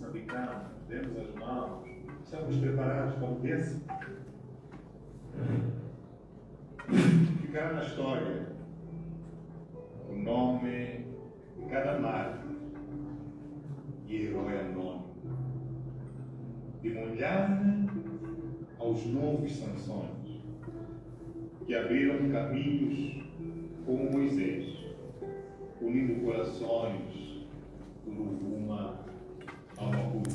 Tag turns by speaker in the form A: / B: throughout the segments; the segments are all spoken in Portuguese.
A: moçambicano, demos as mãos, estamos preparados para o desse. Ficará na história o nome de cada mártir e herói anônimo, de Mulher aos novos Sansões, que abriram caminhos como Moisés, unindo corações do Rovuma ao Maputo,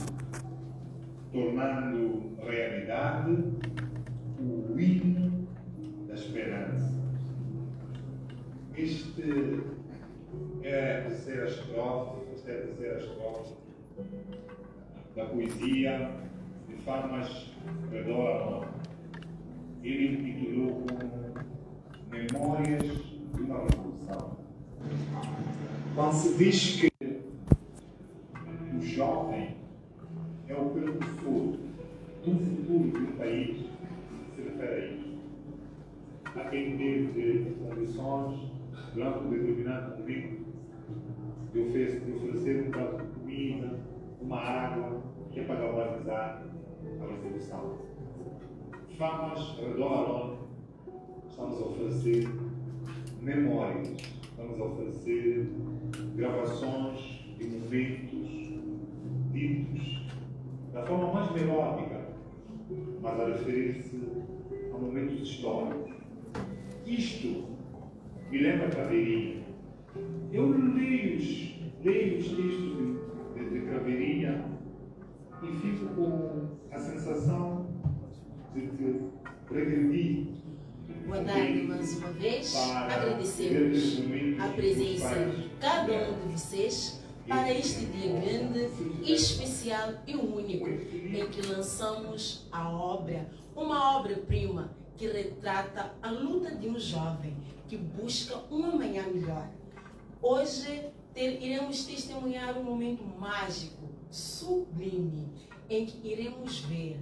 A: tornando realidade o hino da esperança. Este é a terceira estrofe da poesia de Farmas Redor. Ele intitulou como Memórias de uma Revolução. Quando se diz que o jovem é o precursor do futuro de um país, se refere a isso. A quem teve condições, durante um determinado momento, de oferecer um prato de comida, uma água, que é para galvanizar a revolução. Famas Redor, estamos a oferecer memórias, estamos a oferecer gravações de momentos ditos da forma mais melódica, mas a referir-se a momentos históricos. Isto me lembra a Craveirinha. Eu leio os textos de Craveirinha e fico com a sensação de que regredi.
B: Boa tarde mais uma vez. Agradecemos a presença de cada um de vocês para este dia grande, especial e único, em que lançamos a obra, uma obra-prima que retrata a luta de um jovem que busca um amanhã melhor. Hoje iremos testemunhar um momento mágico, sublime, em que iremos ver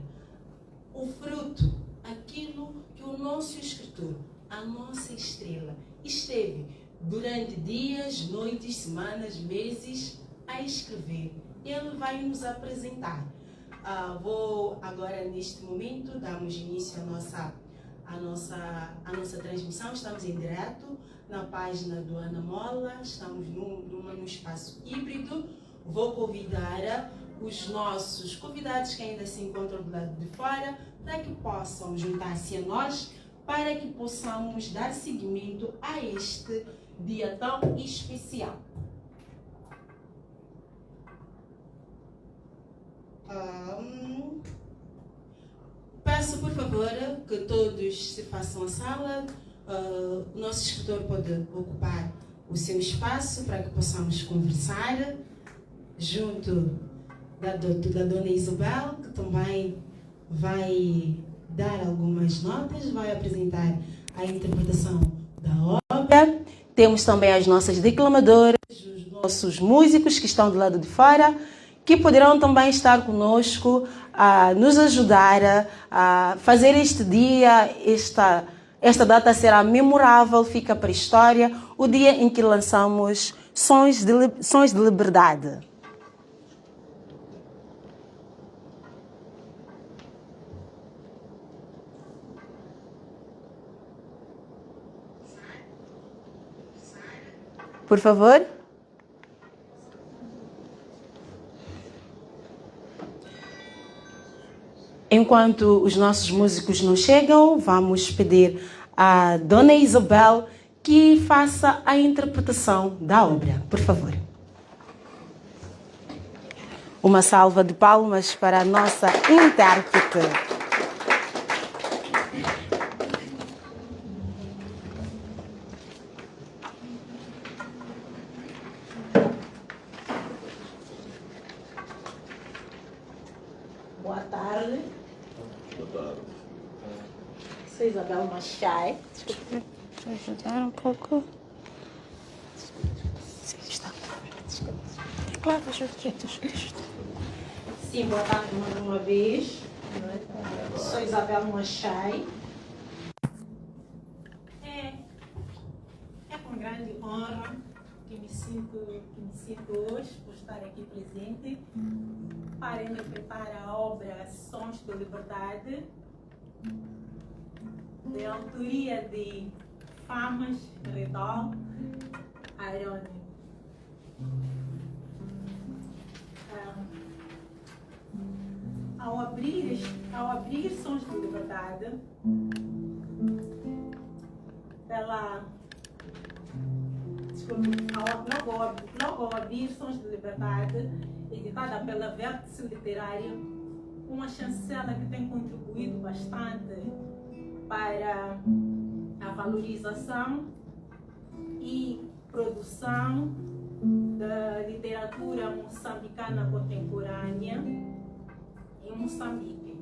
B: o fruto, aquilo que o nosso escritor, a nossa estrela, esteve durante dias, noites, semanas, meses a escrever. Ele vai nos apresentar. Vou agora, neste momento, darmos início à nossa transmissão. Estamos em direto na página do Ana Mola, estamos num espaço híbrido. Vou convidar os nossos convidados que ainda se encontram do lado de fora para que possam juntar-se a nós, para que possamos dar seguimento a este dia tão especial. Peço, por favor, que todos se façam a sala. O nosso escritor pode ocupar o seu espaço para que possamos conversar junto da dona Isabel, que também vai dar algumas notas, vai apresentar a interpretação da obra. Temos também as nossas declamadoras, os nossos músicos que estão do lado de fora, que poderão também estar conosco a nos ajudar a fazer este dia, esta data será memorável, fica para a história, o dia em que lançamos Sons de Liberdade. Por favor. Enquanto os nossos músicos não chegam, vamos pedir à dona Isabel que faça a interpretação da obra, por favor. Uma salva de palmas para a nossa intérprete. Boa tarde.
C: Boa tarde.
B: Sou Isabel Machai.
D: Desculpe, me ajudar um pouco.
B: Sim, está.
D: Claro, ajuda.
B: Sim, boa tarde mais uma vez. Sou Isabel Machai. É com grande honra que me sinto hoje por estar aqui presente
C: para interpretar a obra Sons de Liberdade, de autoria de Famas Redol Aroni. Ao abrir Sons de Liberdade, logo ao abrir Sons de Liberdade, editada pela Vértice Literária, uma chancela que tem contribuído bastante para a valorização e produção da literatura moçambicana contemporânea em Moçambique.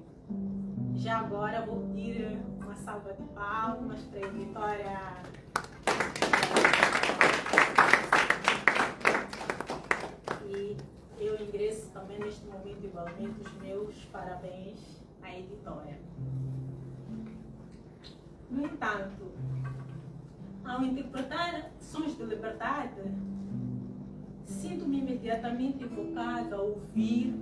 C: Já agora vou pedir uma salva de palmas para a editora. E eu ingresso também neste momento igualmente os meus parabéns à editora. No entanto, ao interpretar Sons de Liberdade, sinto-me imediatamente evocada a ouvir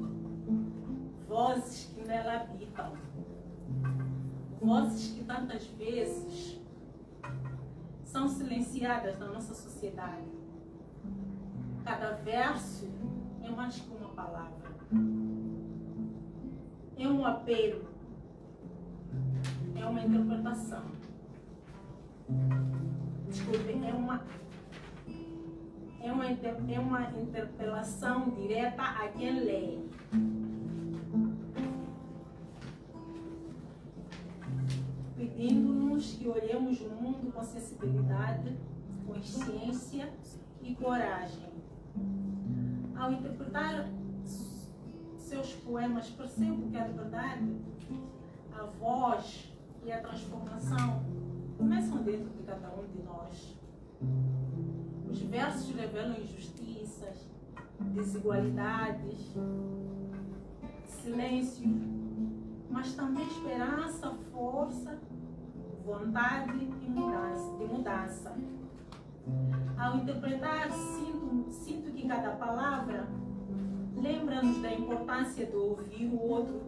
C: vozes que nela habitam. Vozes que tantas vezes são silenciadas na nossa sociedade. Cada verso é mais que uma palavra. É um apelo. É uma interpretação. Desculpe, é uma interpelação direta a quem lê. Pedindo-nos que olhemos o mundo com sensibilidade, consciência e coragem. Ao interpretar seus poemas, percebo que a liberdade, a voz e a transformação começam dentro de cada um de nós. Os versos revelam injustiças, desigualdades, silêncio, mas também esperança, força, vontade e mudança. Ao interpretar, sinto que cada palavra lembra-nos da importância de ouvir o outro,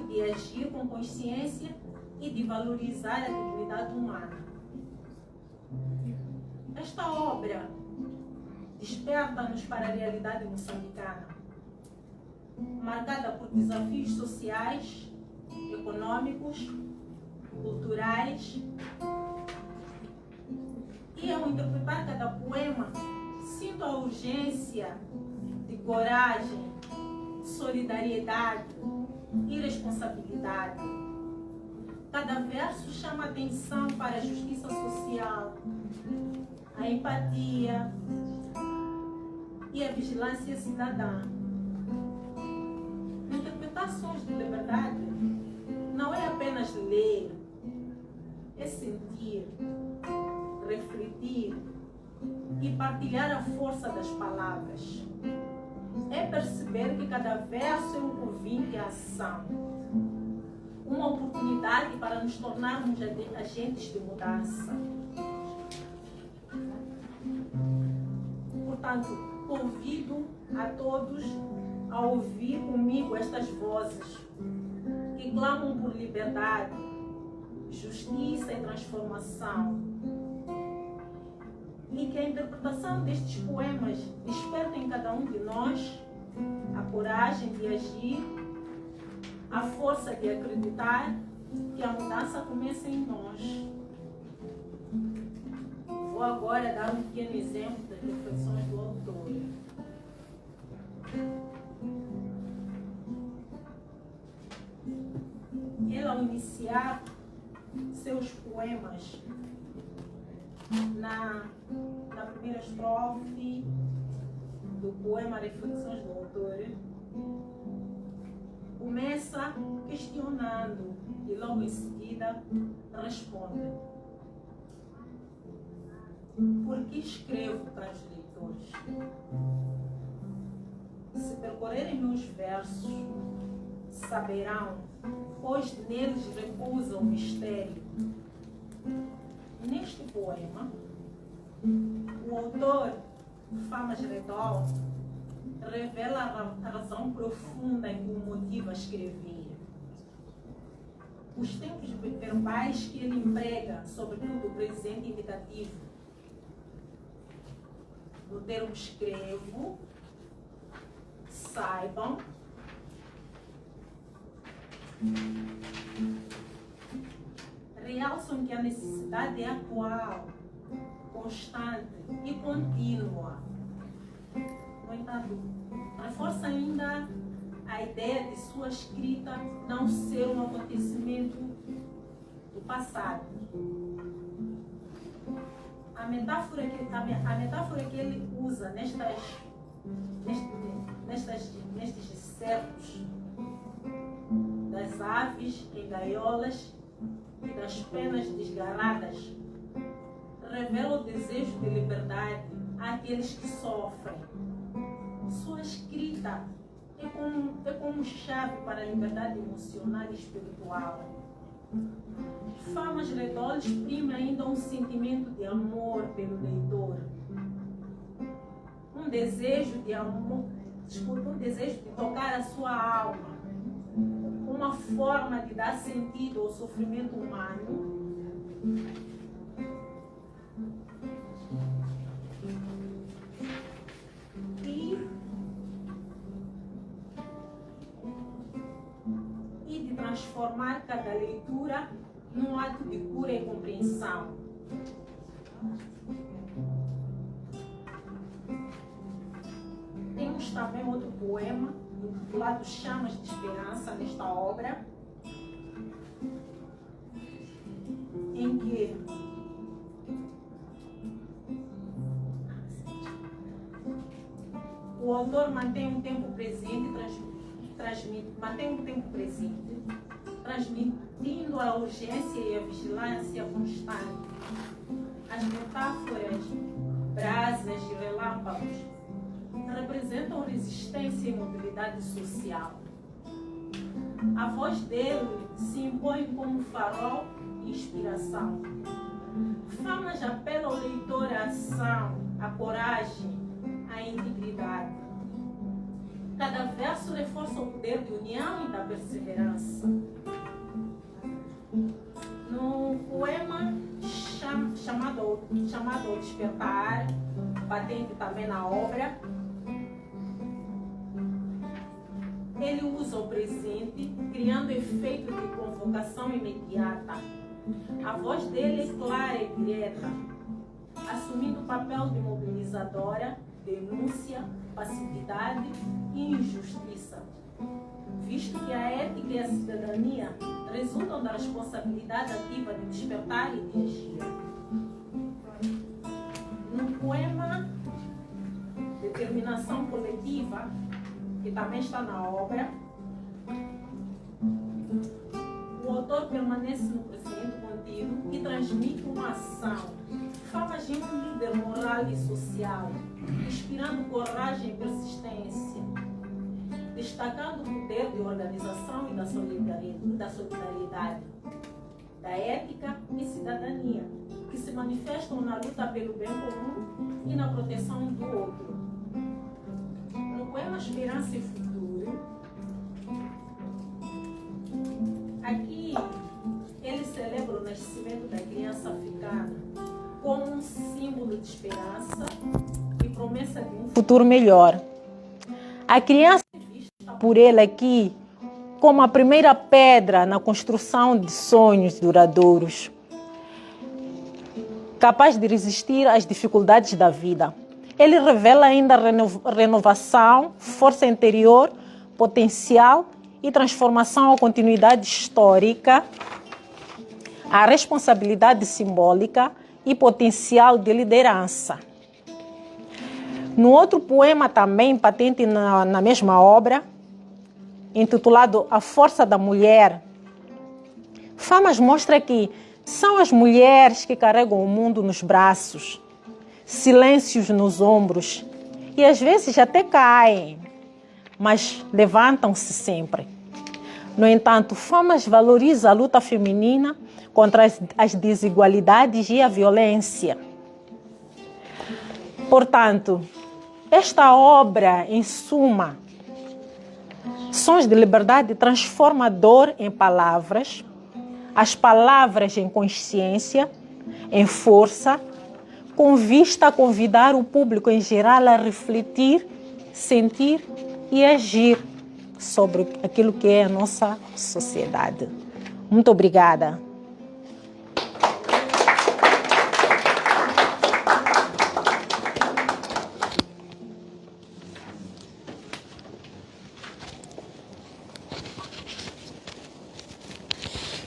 C: de agir com consciência e de valorizar a dignidade humana. Esta obra desperta-nos para a realidade moçambicana, marcada por desafios sociais, econômicos, culturais. E ao interpretar cada poema, sinto a urgência de coragem, solidariedade e responsabilidade. Cada verso chama atenção para a justiça social, a empatia e a vigilância cidadã. Interpretar Sons de Liberdade não é apenas ler, é sentir, refletir e partilhar a força das palavras. É perceber que cada verso é um convite à ação, uma oportunidade para nos tornarmos agentes de mudança. Portanto, convido a todos a ouvir comigo estas vozes que clamam por liberdade, justiça e transformação. E que a interpretação destes poemas desperta em cada um de nós a coragem de agir, a força de acreditar que a mudança começa em nós. Vou agora dar um pequeno exemplo das reflexões do autor. Ele, ao iniciar seus poemas, na primeira estrofe do poema Reflexões do Autor, começa questionando e logo em seguida responde: por que escrevo, caros leitores? Se percorrerem meus versos, saberão, pois neles repousa o mistério. Neste poema, o autor, Famas Redol, revela a razão profunda que o motiva a escrever. Os tempos verbais que ele emprega, sobretudo o presente indicativo, no termo escrevo, saibam, realçam que a necessidade é atual, constante e contínua. No entanto, reforça ainda a ideia de sua escrita não ser um acontecimento do passado. A metáfora que ele usa nestes certos das aves em gaiolas e das penas desgarradas revela o desejo de liberdade àqueles que sofrem. Sua escrita é como chave para a liberdade emocional e espiritual. Famas Redol exprime ainda um sentimento de amor pelo leitor, um desejo de amor, um desejo de tocar a sua alma, uma forma de dar sentido ao sofrimento humano. E de transformar cada leitura num ato de cura e compreensão. Temos também outro poema intitulado Chamas de Esperança nesta obra, em que o autor mantém um tempo presente, transmitindo a urgência e a vigilância constante. As metáforas, brasas e relâmpagos representam resistência e mobilidade social. A voz dele se impõe como farol e inspiração. Famas apela ao leitor à ação, à coragem, à integridade. Cada verso reforça o poder de união e da perseverança. No poema chamado ao Despertar, patente também na obra, ele usa o presente, criando efeito de convocação imediata. A voz dele é clara e direta, assumindo o papel de mobilizadora, denúncia, passividade e injustiça, visto que a ética e a cidadania resultam da responsabilidade ativa de despertar e de agir. No poema Determinação Coletiva, que também está na obra, o autor permanece no presente contínuo e transmite uma ação. Famas de um líder moral e social, inspirando coragem e persistência, destacando o poder de organização e da solidariedade, da ética e cidadania, que se manifestam na luta pelo bem comum e na proteção do outro. No poema Esperança e Futuro, aqui ele celebra o nascimento da criança africana como um símbolo de esperança e promessa de um futuro melhor. A criança é vista por ele aqui como a primeira pedra na construção de sonhos duradouros, capaz de resistir às dificuldades da vida. Ele revela ainda renovação, força interior, potencial e transformação à continuidade histórica, a responsabilidade simbólica e potencial de liderança. No outro poema também patente na mesma obra, intitulado A Força da Mulher, Famas mostra que são as mulheres que carregam o mundo nos braços, silêncios nos ombros e às vezes até caem, mas levantam-se sempre. No entanto, Famas valoriza a luta feminina contra as desigualdades e a violência. Portanto, Esta obra, em suma, Sons de Liberdade transforma a dor em palavras, as palavras em consciência, em força, com vista a convidar o público em geral a refletir, sentir e agir sobre aquilo que é a nossa sociedade. Muito obrigada.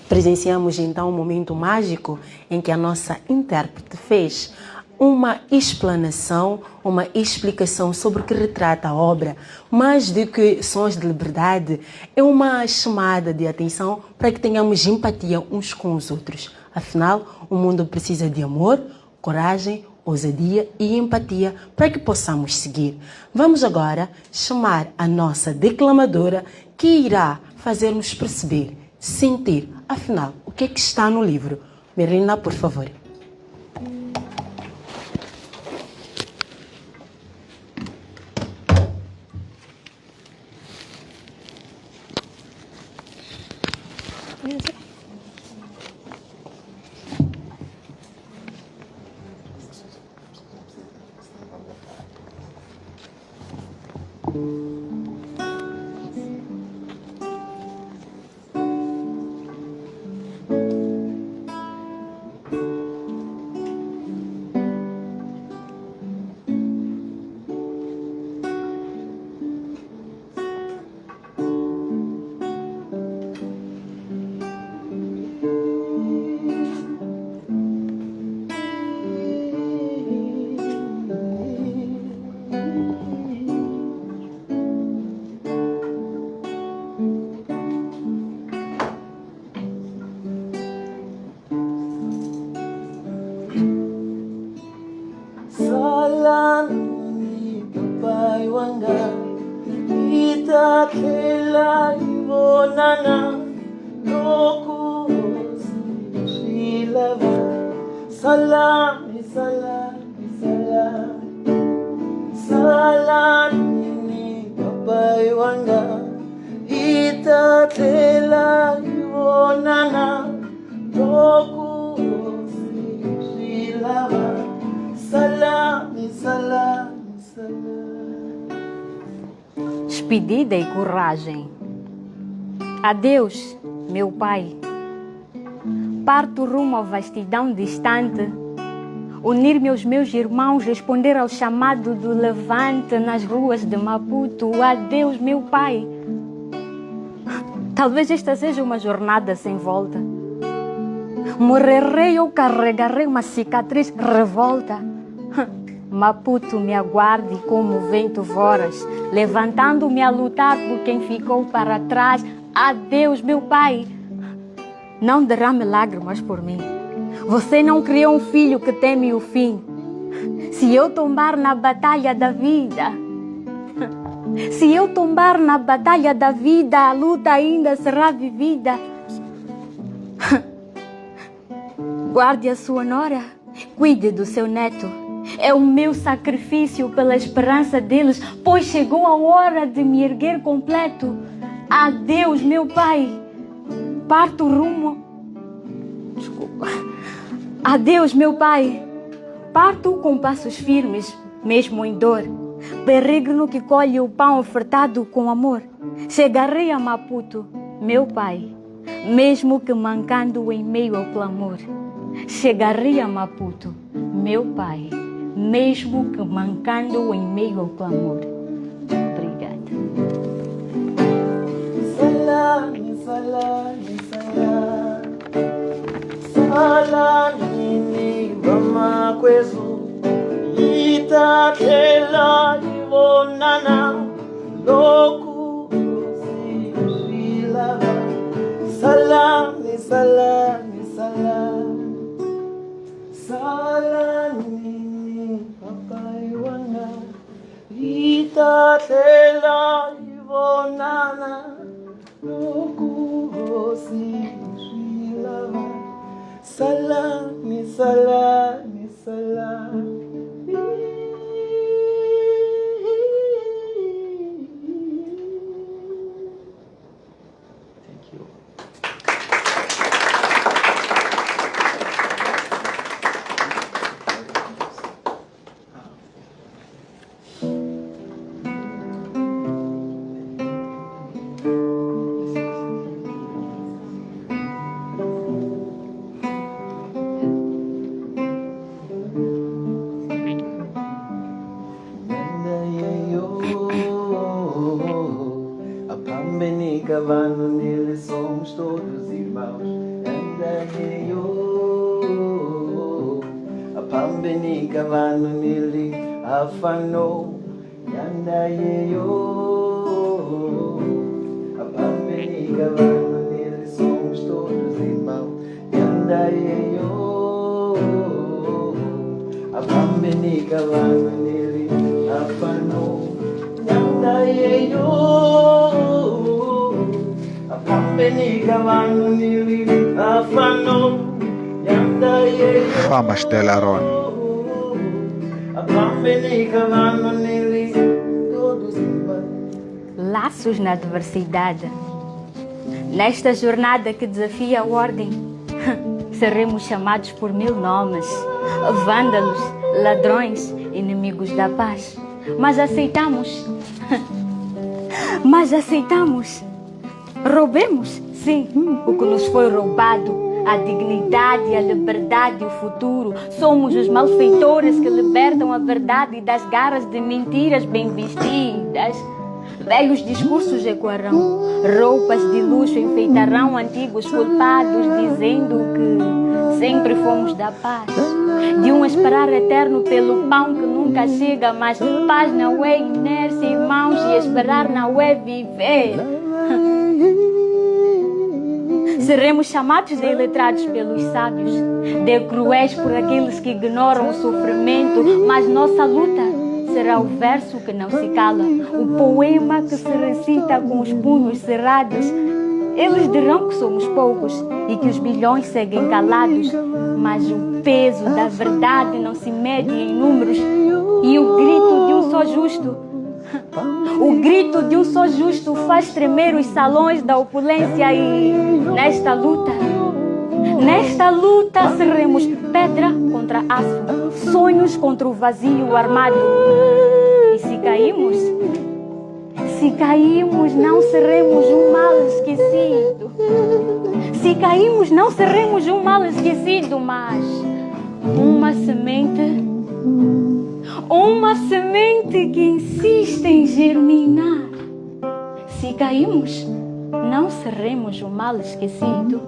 E: Presenciamos então um momento mágico em que a nossa intérprete fez uma explanação, uma explicação sobre o que retrata a obra. Mais do que Sons de Liberdade, é uma chamada de atenção para que tenhamos empatia uns com os outros. Afinal, o mundo precisa de amor, coragem, ousadia e empatia para que possamos seguir. Vamos agora chamar a nossa declamadora que irá fazer-nos perceber, sentir, afinal, o que é que está no livro. Merlina, por favor.
F: Despedida e coragem. Adeus, meu pai. Parto rumo à vastidão distante, unir-me aos meus irmãos, responder ao chamado do levante nas ruas de Maputo. Adeus, meu pai. Talvez esta seja uma jornada sem volta. Morrerei ou carregarei uma cicatriz revolta. Maputo me aguarde como o vento voraz, levantando-me a lutar por quem ficou para trás. Adeus, meu pai. Não derrame lágrimas por mim. Você não criou um filho que teme o fim. Se eu tombar na batalha da vida, se eu tombar na batalha da vida, a luta ainda será vivida. Guarde a sua nora, cuide do seu neto. É o meu sacrifício pela esperança deles, pois chegou a hora de me erguer completo. Adeus, meu pai. Parto rumo. Desculpa. Adeus, meu pai. Parto com passos firmes, mesmo em dor. Peregrino que colhe o pão ofertado com amor. Chegarei a Maputo, meu pai, mesmo que mancando em meio ao clamor. Chegarei a Maputo, meu pai, mesmo que mancando em meio ao clamor. Obrigada.
G: Salami, salami, salami, bama kwezu, ita tela livonana, loku silava. Salami, salami, salami, salami, papai wana, ita tela livonana, loku silava. Salami, salami, salami. cavando nele, somos todos irmãos. A pambeni cavando nele, afanou. A pambeni cavando nele, somos todos irmãos. A pambeni cavando nele, afanou. A pambeni cavando nele, afanou.
H: Fama Stella Ron.
G: A pambeni cavando nele, todos irmãos.
F: Laços na diversidade. Nesta jornada que desafia a ordem, seremos chamados por 1000 nomes: vândalos, ladrões, inimigos da paz. Mas aceitamos. Mas aceitamos. Roubemos, sim, o que nos foi roubado. A dignidade, a liberdade e o futuro. Somos os malfeitores que libertam a verdade das garras de mentiras bem vestidas. Velhos discursos ecoarão, roupas de luxo enfeitarão antigos culpados, dizendo que sempre fomos da paz. De um esperar eterno pelo pão que nunca chega, mas paz não é inércia, irmãos, e esperar não é viver. Seremos chamados de iletrados pelos sábios, de cruéis por aqueles que ignoram o sofrimento, mas nossa luta será o verso que não se cala, o poema que se recita com os punhos cerrados. Eles dirão que somos poucos e que os bilhões seguem calados, mas o peso da verdade não se mede em números. E o grito de um só justo, o grito de um só justo faz tremer os salões da opulência. E nesta luta seremos pedra contra aço, sonhos contra o vazio armado. E se caímos, não seremos um mal esquecido. Se caímos, não seremos um mal esquecido, mas uma semente que insiste em germinar. Se caímos, não seremos um mal esquecido,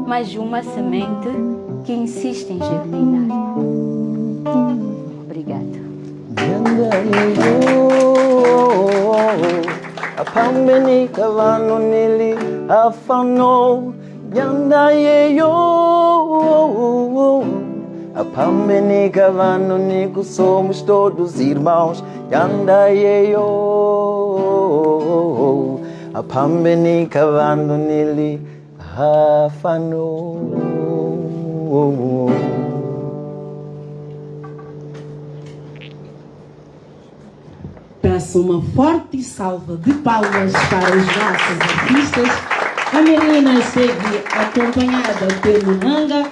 F: mas uma semente que insiste em germinar. Obrigada.
G: A pambeni cavando nele, afanou. A pambeni cavando nele, somos todos irmãos. A pambeni cavando nele, afanou.
E: Peço uma forte salva de palmas para os nossos artistas. A Melina segue acompanhada pelo Manga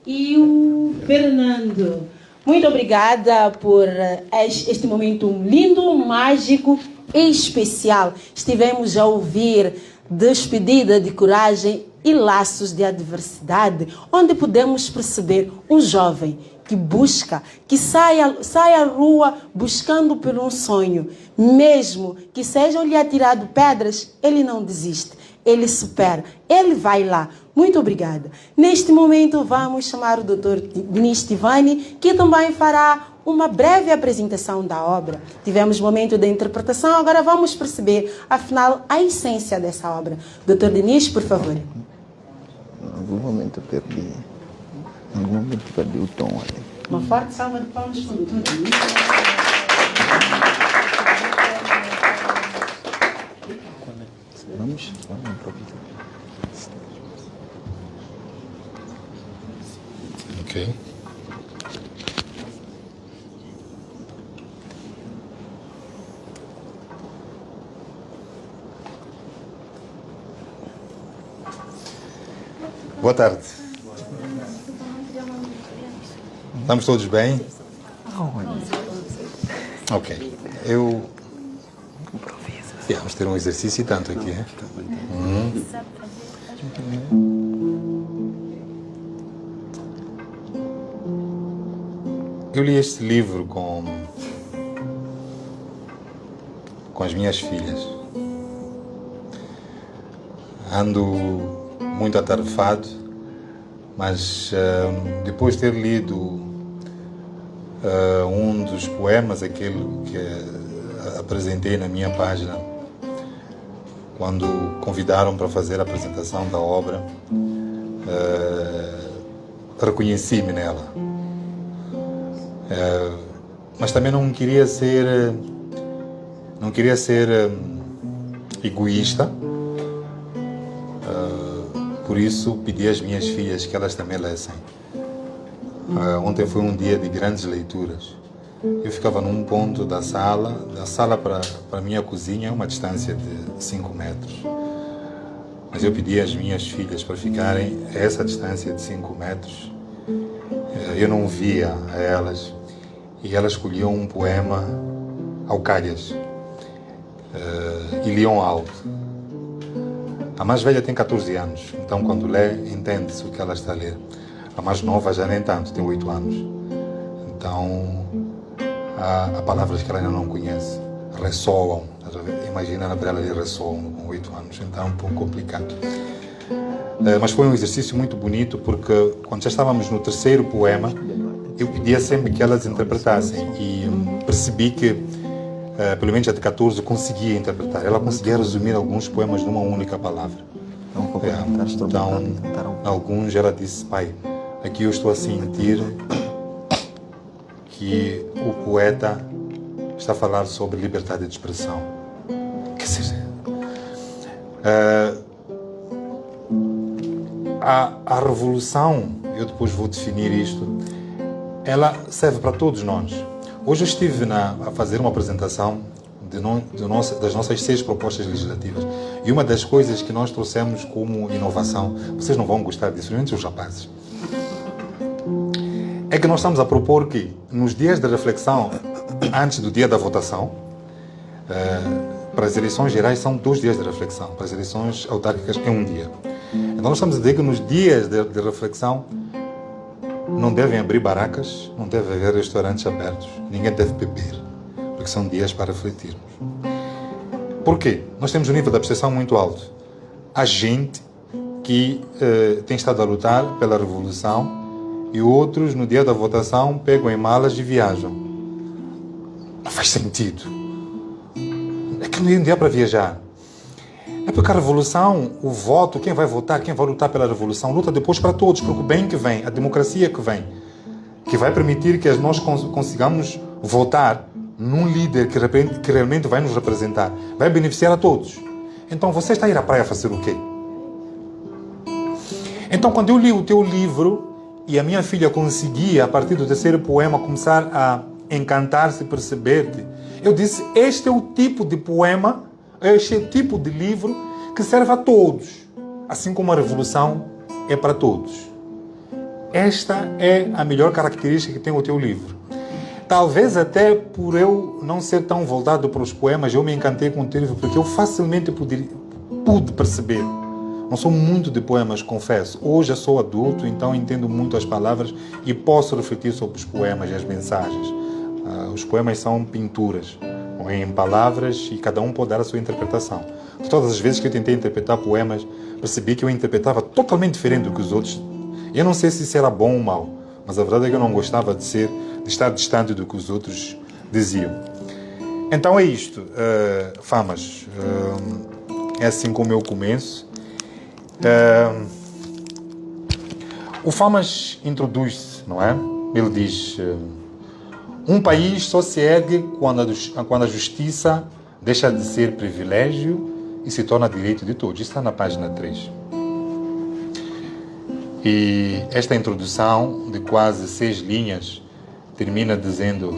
E: e o Fernando. Muito obrigada por este momento lindo, mágico e especial. Estivemos a ouvir Despedida de Coragem e Laços de Adversidade, onde podemos perceber um jovem que busca, que sai à rua buscando por um sonho. Mesmo que sejam-lhe atirado pedras, ele não desiste, ele supera, ele vai lá. Muito obrigada. Neste momento vamos chamar o Dr. Denis Tivani, que também fará uma breve apresentação da obra. Tivemos momento de interpretação, agora vamos perceber, afinal, a essência dessa obra. Dr. Denis, por favor.
H: Em algum momento perdi o tom ali.
E: Uma forte salva de palmas para o Dr. Denis.
H: Vamos improvisar. Ok. Boa tarde. Estamos todos bem? Ok. Vamos ter um exercício e tanto aqui. Eu li este livro com as minhas filhas. ando muito atarefado, mas depois de ter lido um dos poemas, aquele que apresentei na minha página, quando convidaram para fazer a apresentação da obra, reconheci-me nela. Mas também não queria ser egoísta, por isso pedi às minhas filhas que elas também lessem. Ontem foi um dia de grandes leituras. Eu ficava num ponto da sala para a minha cozinha é uma distância de 5 metros. Mas eu pedi às minhas filhas para ficarem a essa distância de 5 metros. Eu não via a elas e elas escolhiam um poema ao calhas e liam alto. A mais velha tem 14 anos, então quando lê, entende-se o que ela está a ler. A mais nova já nem tanto, tem 8 anos. Então, há palavras que ela ainda não conhece, ressoam. Imagina para ela ler ressoam com 8 anos, então é um pouco complicado. Mas foi um exercício muito bonito, porque quando já estávamos no terceiro poema, eu pedia sempre que elas interpretassem e percebi que, pelo menos a de 14, conseguia interpretar. Ela conseguia resumir alguns poemas numa única palavra. Então, alguns ela disse: pai, aqui eu estou a sentir que o poeta está a falar sobre liberdade de expressão. Quer dizer, a revolução, eu depois vou definir isto, ela serve para todos nós. Hoje eu estive a fazer uma apresentação das nossas 6 propostas legislativas. E uma das coisas que nós trouxemos como inovação, vocês não vão gostar disso, principalmente os rapazes, é que nós estamos a propor que nos dias de reflexão, antes do dia da votação, para as eleições gerais são 2 dias de reflexão, para as eleições autárquicas é 1 dia. Então nós estamos a dizer que nos dias de reflexão não devem abrir barracas, não deve haver restaurantes abertos, ninguém deve beber, porque são dias para refletirmos. Por quê? Nós temos um nível de abstenção muito alto. Há gente que tem estado a lutar pela revolução e outros, no dia da votação, pegam em malas e viajam. Não faz sentido. É que não dá para viajar. É porque a revolução, o voto, quem vai votar, quem vai lutar pela revolução, luta depois para todos, porque o bem que vem, a democracia que vem, que vai permitir que nós consigamos votar num líder que realmente vai nos representar, vai beneficiar a todos. Então você está a ir à praia fazer o quê? Então quando eu li o teu livro e a minha filha conseguia, a partir do terceiro poema, começar a encantar-se, perceber-te, eu disse, este é o tipo de poema, este é o tipo de livro que serve a todos, assim como a revolução é para todos. Esta é a melhor característica que tem o teu livro. Talvez até por eu não ser tão voltado para os poemas, eu me encantei com o teu livro, porque eu facilmente pude perceber. Não sou muito de poemas, confesso. Hoje eu sou adulto, então entendo muito as palavras e posso refletir sobre os poemas e as mensagens. Os poemas são pinturas, em palavras, e cada um pode dar a sua interpretação. Todas as vezes que eu tentei interpretar poemas, percebi que eu interpretava totalmente diferente do que os outros. Eu não sei se isso era bom ou mau, mas a verdade é que eu não gostava de estar distante do que os outros diziam. Então é isto, Famas. É assim como eu começo. O Famas introduz-se, não é? Ele diz: um país só se ergue quando a justiça deixa de ser privilégio e se torna direito de todos. Isso está na página 3. E esta introdução de quase 6 linhas termina dizendo: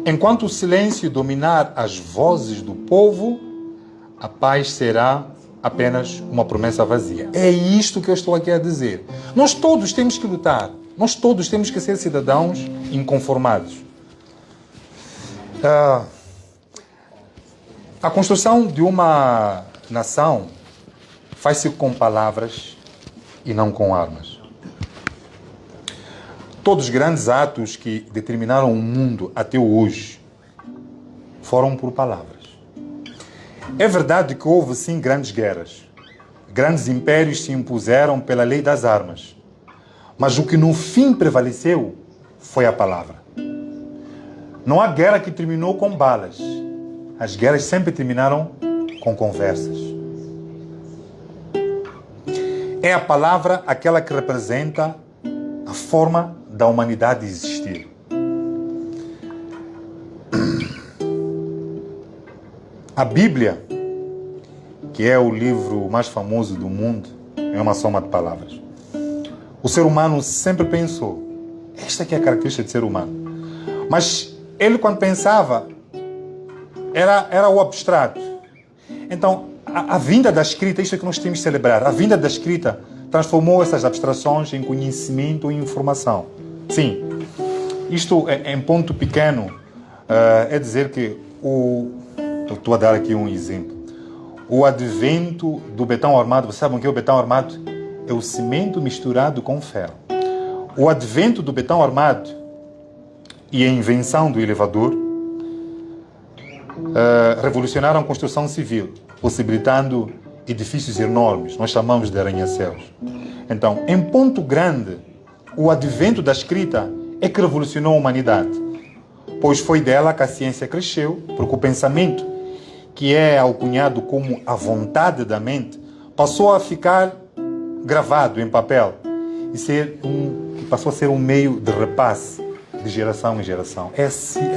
H: enquanto o silêncio dominar as vozes do povo, a paz será apenas uma promessa vazia. É isto que eu estou aqui a dizer. Nós todos temos que lutar. Nós todos temos que ser cidadãos inconformados. A construção de uma nação faz-se com palavras e não com armas. Todos os grandes atos que determinaram o mundo até hoje foram por palavras. É verdade que houve sim grandes guerras, Grandes impérios se impuseram pela lei das armas. Mas o que no fim prevaleceu foi a palavra. Não há guerra que terminou com balas. As guerras sempre terminaram com conversas. É a palavra aquela que representa a forma da humanidade existir. A Bíblia, que é o livro mais famoso do mundo, é uma soma de palavras. O ser humano sempre pensou, esta aqui é a característica do ser humano. Mas ele, quando pensava, era o abstrato. Então, a vinda da escrita, isto é que nós temos de celebrar, a vinda da escrita transformou essas abstrações em conhecimento e informação. Sim, isto em ponto pequeno é dizer que eu estou a dar aqui um exemplo. O advento do betão armado, vocês sabem o que é o betão armado? É o cimento misturado com ferro. O advento do betão armado e a invenção do elevador revolucionaram a construção civil, possibilitando edifícios enormes, nós chamamos de arranha-céus. Então, em ponto grande, o advento da escrita é que revolucionou a humanidade, pois foi dela que a ciência cresceu, porque o pensamento, que é alcunhado como a vontade da mente, passou a ficar gravado em papel e passou a ser um meio de repasse de geração em geração. É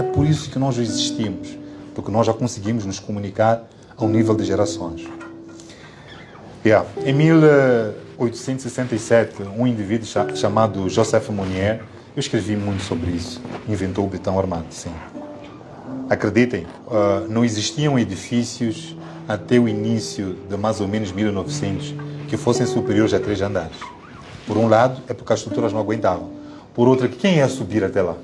H: por isso que nós existimos, porque nós já conseguimos nos comunicar ao nível de gerações. Em 1867, um indivíduo chamado Joseph Monnier, eu escrevi muito sobre isso, inventou o betão armado, sim. Acreditem, não existiam edifícios até o início de mais ou menos 1900 que fossem superiores a 3 andares. Por um lado, é porque as estruturas não aguentavam. Por outro, quem ia subir até lá?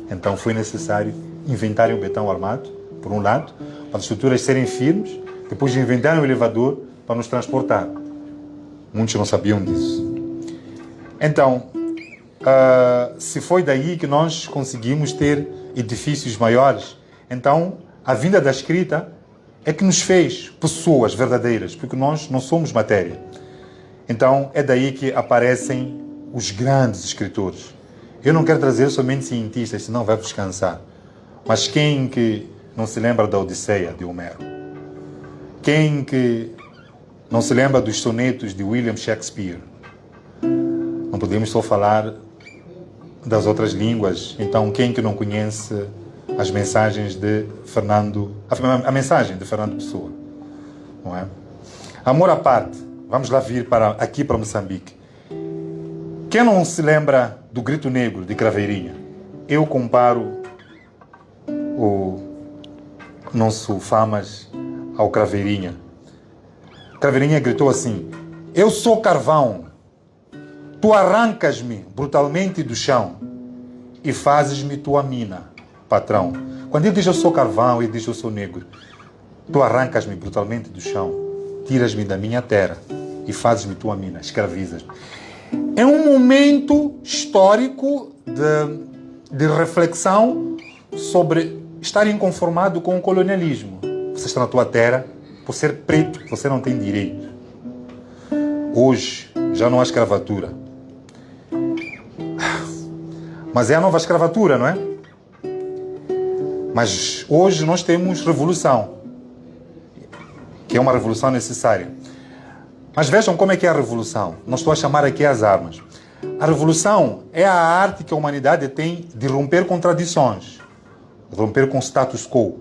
H: Então foi necessário inventarem o betão armado, por um lado, para as estruturas serem firmes, depois inventaram o elevador para nos transportar. Muitos não sabiam disso. Então, se foi daí que nós conseguimos ter edifícios maiores, então a vinda da escrita é que nos fez pessoas verdadeiras, porque nós não somos matéria. Então é daí que aparecem os grandes escritores. Eu não quero trazer somente cientistas, senão vai vos cansar. Mas quem que não se lembra da Odisseia de Homero? Quem que não se lembra dos sonetos de William Shakespeare? Não podemos só falar das outras línguas. Então, quem que não conhece as mensagens de a mensagem de Fernando Pessoa? Não é? Amor à parte, vamos lá vir aqui para Moçambique. Quem não se lembra do Grito Negro de Craveirinha? Eu comparo o nosso Famas ao Craveirinha. Craveirinha gritou assim: eu sou carvão, tu arrancas-me brutalmente do chão e fazes-me tua mina, patrão. Quando ele diz eu sou carvão, ele diz eu sou negro. Tu arrancas-me brutalmente do chão, tiras-me da minha terra e fazes-me tua mina, escravizas-me. É um momento histórico de reflexão sobre estar inconformado com o colonialismo. Você está na tua terra, por ser preto, você não tem direito. Hoje já não há escravatura. Mas é a nova escravatura, não é? Mas hoje nós temos revolução, que é uma revolução necessária. Mas vejam como é que é a revolução. Não estou a chamar aqui as armas. A revolução é a arte que a humanidade tem de romper contradições, romper com status quo,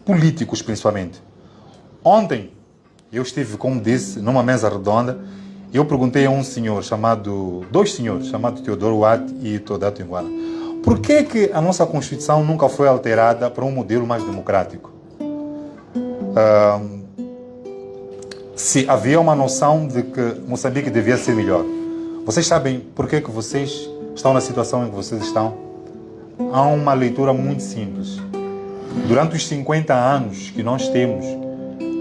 H: políticos principalmente. Ontem, eu estive, como disse, numa mesa redonda, e eu perguntei a dois senhores, chamados Teodoro Watt e Teodato Iguana, por que a nossa Constituição nunca foi alterada para um modelo mais democrático? Se havia uma noção de que Moçambique devia ser melhor. Vocês sabem por que vocês estão na situação em que vocês estão? Há uma leitura muito simples. Durante os 50 anos que nós temos,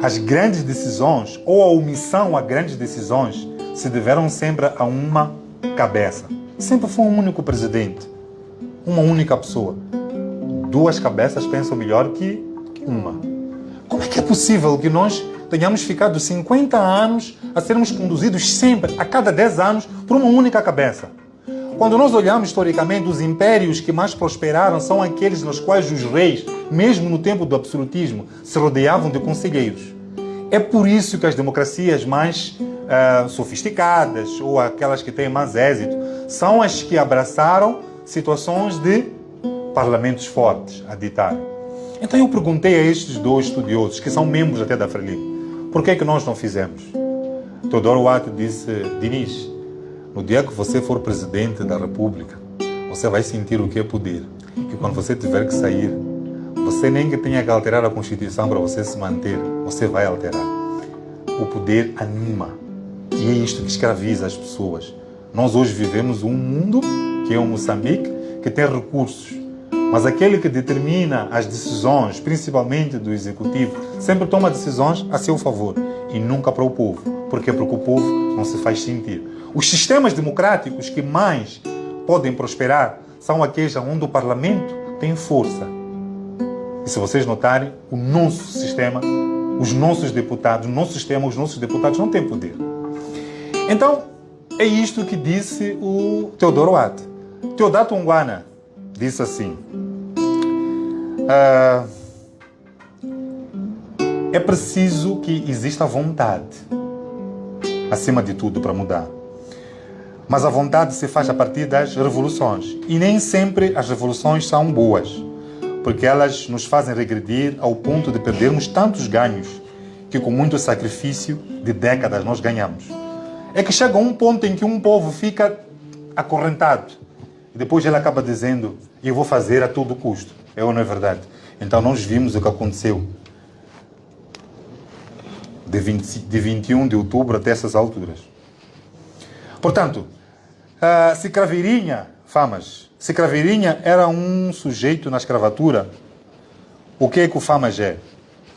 H: as grandes decisões, ou a omissão a grandes decisões, se deveram sempre a uma cabeça. Sempre foi um único presidente, uma única pessoa. 2 cabeças pensam melhor que uma. Como é que é possível que nós tenhamos ficado 50 anos a sermos conduzidos sempre, a cada 10 anos, por uma única cabeça. Quando nós olhamos historicamente, os impérios que mais prosperaram são aqueles nos quais os reis, mesmo no tempo do absolutismo, se rodeavam de conselheiros. É por isso que as democracias mais sofisticadas, ou aquelas que têm mais êxito, são as que abraçaram situações de parlamentos fortes a ditar. Então eu perguntei a estes dois estudiosos, que são membros até da Frelimo, por que é que nós não fizemos? Teodoro Watt disse: Diniz, no dia que você for presidente da República, você vai sentir o que é poder. E quando você tiver que sair, você nem que tenha que alterar a Constituição para você se manter, você vai alterar. O poder anima. E é isto que escraviza as pessoas. Nós hoje vivemos um mundo, que é um Moçambique, que tem recursos. Mas aquele que determina as decisões, principalmente do Executivo, sempre toma decisões a seu favor e nunca para o povo. Por quê? Porque o povo não se faz sentir. Os sistemas democráticos que mais podem prosperar são aqueles onde o Parlamento tem força. E se vocês notarem, o nosso sistema, os nossos deputados, o nosso sistema, os nossos deputados não têm poder. Então, é isto que disse o Teodoro Watt. Teodato Ngwana disse assim: é preciso que exista vontade, acima de tudo, para mudar. Mas a vontade se faz a partir das revoluções. E nem sempre as revoluções são boas, porque elas nos fazem regredir ao ponto de perdermos tantos ganhos que com muito sacrifício de décadas nós ganhamos. É que chega um ponto em que um povo fica acorrentado e depois ele acaba dizendo: eu vou fazer a todo custo. É ou não é verdade? Então nós vimos o que aconteceu de 21 de outubro até essas alturas. Portanto, se Craveirinha, Famas, se Craveirinha era um sujeito na escravatura, o que é que o Famas é?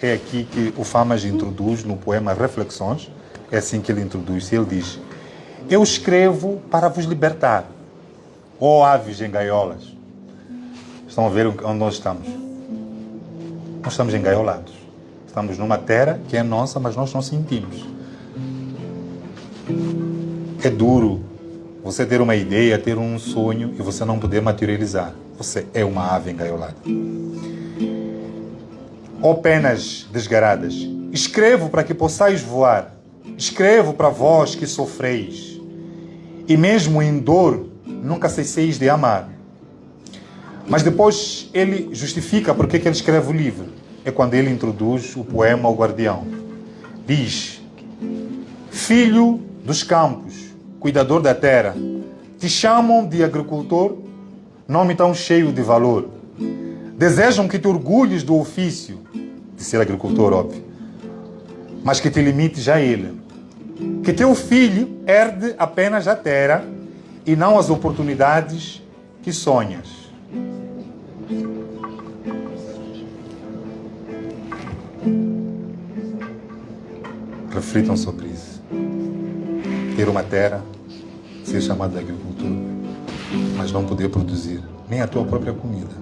H: É aqui que o Famas introduz no poema Reflexões. É assim que ele introduz. Ele diz: eu escrevo para vos libertar, ó aves em gaiolas. Estão a ver onde nós estamos? Nós estamos engaiolados. Estamos numa terra que é nossa, mas nós não sentimos. É duro você ter uma ideia, ter um sonho e você não poder materializar. Você é uma ave engaiolada. Ó penas desgaradas, escrevo para que possais voar. Escrevo para vós que sofreis. E mesmo em dor, nunca cesseis de amar. Mas depois ele justifica porque que ele escreve o livro. É quando ele introduz o poema ao Guardião. Diz: filho dos campos, cuidador da terra, te chamam de agricultor, nome tão cheio de valor. Desejam que te orgulhes do ofício de ser agricultor, óbvio, mas que te limites a ele. Que teu filho herde apenas a terra e não as oportunidades que sonhas. Reflitam sobre isso. Ter uma terra, ser chamado de agricultor, mas não poder produzir nem a tua própria comida.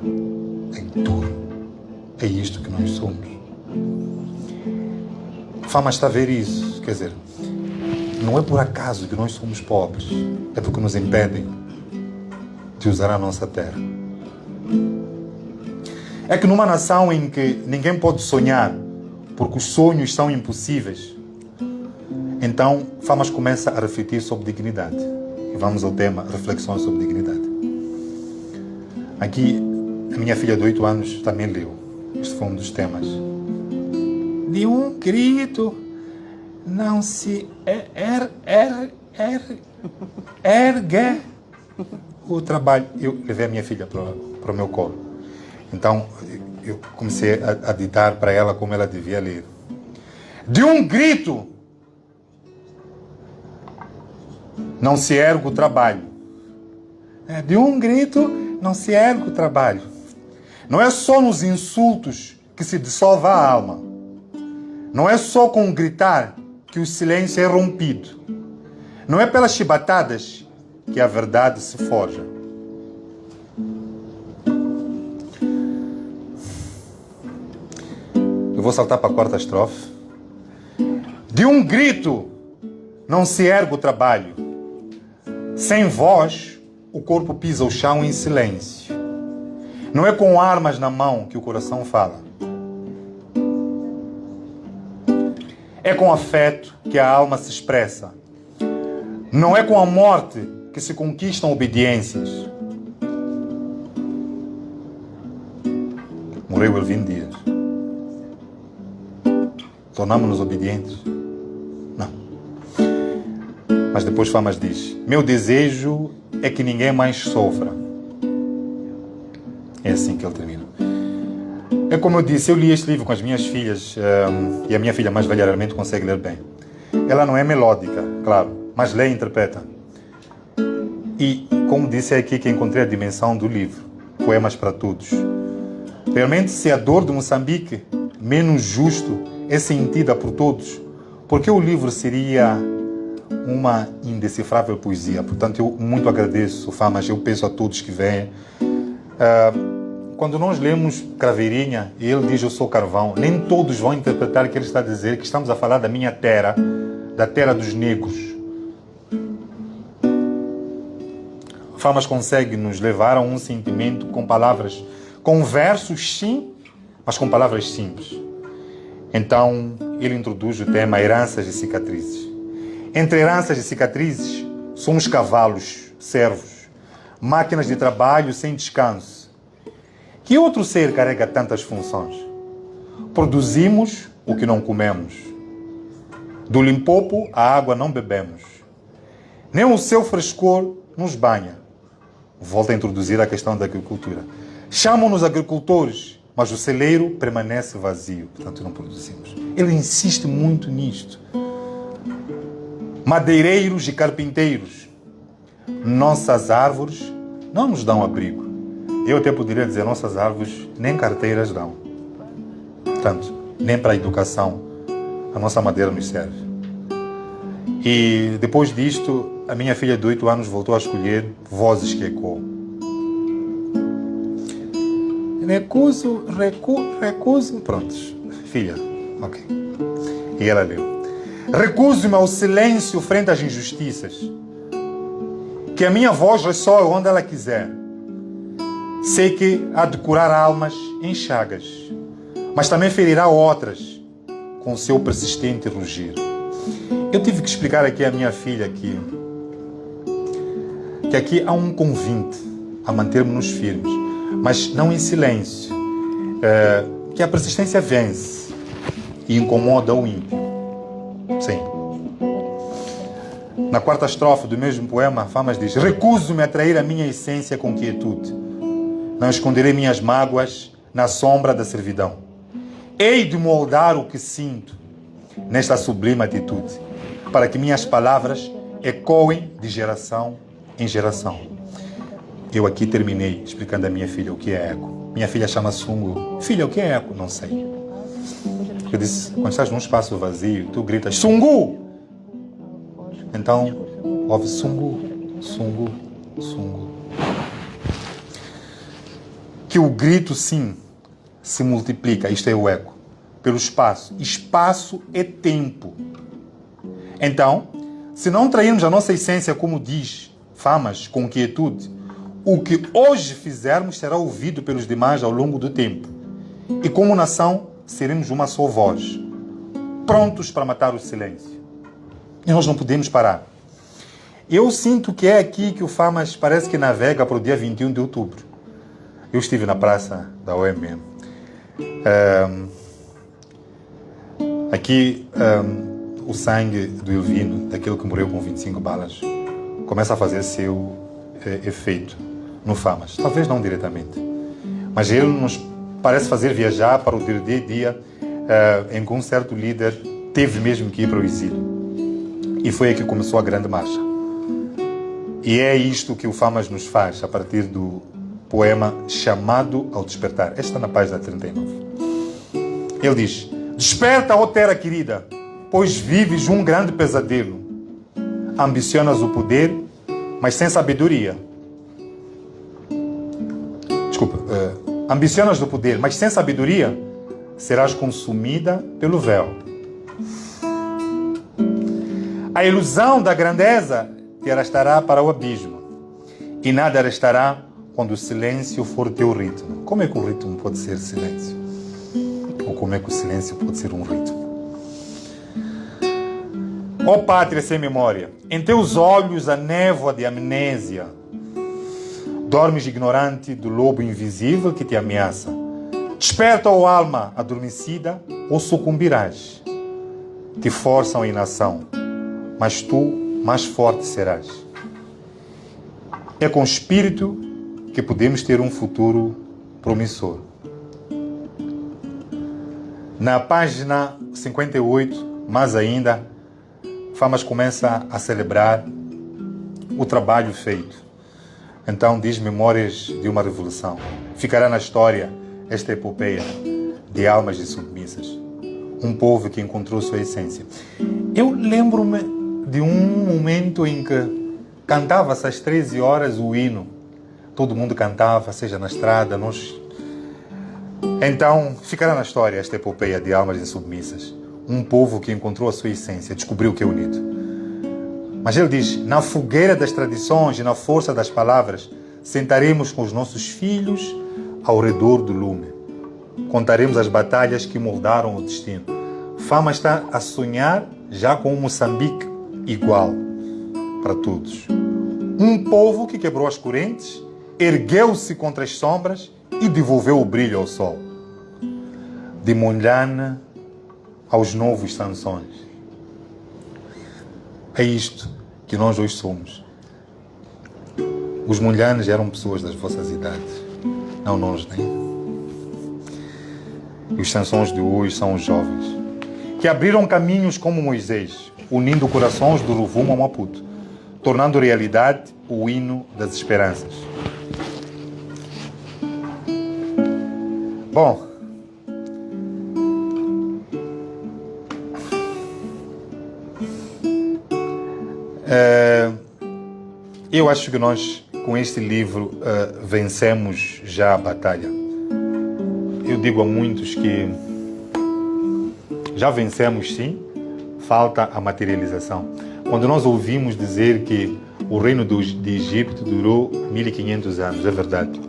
H: É duro. É isto que nós somos. Fama está a ver isso. Quer dizer, não é por acaso que nós somos pobres. É porque nos impedem de usar a nossa terra. É que numa nação em que ninguém pode sonhar, porque os sonhos são impossíveis, então Famas começa a refletir sobre dignidade. E vamos ao tema Reflexões sobre Dignidade. Aqui, a minha filha de 8 anos também leu. Este foi um dos temas. De um grito não se ergue o trabalho. Eu levei a minha filha para o meu colo. Então, eu comecei a ditar para ela como ela devia ler. De um grito não se ergue o trabalho. De um grito não se ergue o trabalho. Não é só nos insultos que se dissolve a alma. Não é só com gritar que o silêncio é rompido. Não é pelas chibatadas que a verdade se forja. Eu vou saltar para a quarta estrofe. De um grito não se ergue o trabalho. Sem voz, o corpo pisa o chão em silêncio. Não é com armas na mão que o coração fala. É com afeto que a alma se expressa. Não é com a morte que se conquistam obediências. Morreu Elvino Dias. Tornamos-nos obedientes? Não. Mas depois Famas diz: meu desejo é que ninguém mais sofra. É assim que ele termina. É como eu disse, eu li este livro com as minhas filhas, e a minha filha mais velha realmente consegue ler bem. Ela não é melódica, claro, mas lê e interpreta. E, como disse, é aqui que encontrei a dimensão do livro. Poemas para todos. Realmente, se a dor de Moçambique, menos justo, é sentida por todos, porque o livro seria uma indecifrável poesia. Portanto, eu muito agradeço, Famas, eu peço a todos que vêm. Quando nós lemos Craveirinha e ele diz eu sou carvão, nem todos vão interpretar que ele está a dizer que estamos a falar da minha terra, da terra dos negros. Famas consegue nos levar a um sentimento com palavras, com versos sim, mas com palavras simples. Então, ele introduz o tema heranças e cicatrizes. Entre heranças e cicatrizes, somos cavalos, servos, máquinas de trabalho sem descanso. Que outro ser carrega tantas funções? Produzimos o que não comemos. Do Limpopo, a água não bebemos. Nem o seu frescor nos banha. Volto a introduzir a questão da agricultura. Chamam-nos agricultores, mas o celeiro permanece vazio. Portanto, não produzimos. Ele insiste muito nisto. Madeireiros e carpinteiros. Nossas árvores não nos dão abrigo. Eu até poderia dizer, nossas árvores nem carteiras dão. Portanto, nem para a educação a nossa madeira nos serve. E depois disto, a minha filha de 8 anos voltou a escolher Vozes que Ecoam. Recuso. Prontos. Filha, ok. E ela leu. Recuso-me ao silêncio frente às injustiças. Que a minha voz ressoe onde ela quiser. Sei que há de curar almas em chagas, mas também ferirá outras com o seu persistente rugir. Eu tive que explicar aqui à minha filha que aqui há um convite a mantermos-nos firmes, mas não em silêncio, que a persistência vence e incomoda o ímpio. Sim. Na quarta estrofe do mesmo poema, Famas diz: recuso-me a trair a minha essência com quietude. Não esconderei minhas mágoas na sombra da servidão. Hei de moldar o que sinto nesta sublime atitude, para que minhas palavras ecoem de geração em geração. Eu aqui terminei explicando à minha filha o que é eco. Minha filha chama Sungu. Filha, o que é eco? Não sei. Eu disse, quando estás num espaço vazio, tu gritas Sungu! Então, ouve Sungu, Sungu, Sungu. Que o grito, sim, se multiplica, isto é o eco, pelo espaço. Espaço é tempo. Então, se não trairmos a nossa essência, como diz Famas, com quietude, o que hoje fizermos será ouvido pelos demais ao longo do tempo. E como nação, seremos uma só voz, prontos para matar o silêncio. E nós não podemos parar. Eu sinto que é aqui que o Famas parece que navega para o dia 21 de outubro. Eu estive na praça da OMM. Aqui, o sangue do Elvino, daquele que morreu com 25 balas, começa a fazer seu efeito no Famas. Talvez não diretamente. Mas ele nos parece fazer viajar para o dia a dia em que um certo líder teve mesmo que ir para o exílio. E foi aí que começou a grande marcha. E é isto que o Famas nos faz a partir do poema Chamado ao Despertar. Esta está na página 39. Ele diz: desperta, ó terra querida, pois vives um grande pesadelo. Ambicionas o poder, mas sem sabedoria. Ambicionas o poder, mas sem sabedoria, serás consumida pelo véu. A ilusão da grandeza te arrastará para o abismo. E nada restará quando o silêncio for teu ritmo. Como é que o ritmo pode ser silêncio? Ou como é que o silêncio pode ser um ritmo? Ó pátria sem memória, em teus olhos a névoa de amnésia. Dormes ignorante do lobo invisível que te ameaça. Desperta, ó alma adormecida, ou sucumbirás. Te forçam a inação, mas tu mais forte serás. É com espírito que podemos ter um futuro promissor. Na página 58, mais ainda, Famas começa a celebrar o trabalho feito. Então diz Memórias de uma Revolução. Ficará na história esta epopeia de almas insubmissas. Um povo que encontrou sua essência. Eu lembro-me de um momento em que cantava-se às 13 horas o hino. Todo mundo cantava, seja na estrada, nós... Então, ficará na história esta epopeia de almas insubmissas. Um povo que encontrou a sua essência, descobriu o que é unido. Mas ele diz, na fogueira das tradições e na força das palavras, sentaremos com os nossos filhos ao redor do lume. Contaremos as batalhas que moldaram o destino. Fama está a sonhar já com um Moçambique igual para todos. Um povo que quebrou as correntes, ergueu-se contra as sombras e devolveu o brilho ao sol. De Mondlane aos novos Sansões. É isto que nós hoje somos. Os Mondlanes eram pessoas das vossas idades, não nós, nem. E os Sansões de hoje são os jovens, que abriram caminhos como Moisés, unindo corações do Rovuma ao Maputo, tornando realidade o hino das esperanças. Bom, eu acho que nós, com este livro, vencemos já a batalha. Eu digo a muitos que já vencemos, sim, falta a materialização. Quando nós ouvimos dizer que o reino de Egito durou 1500 anos, é verdade.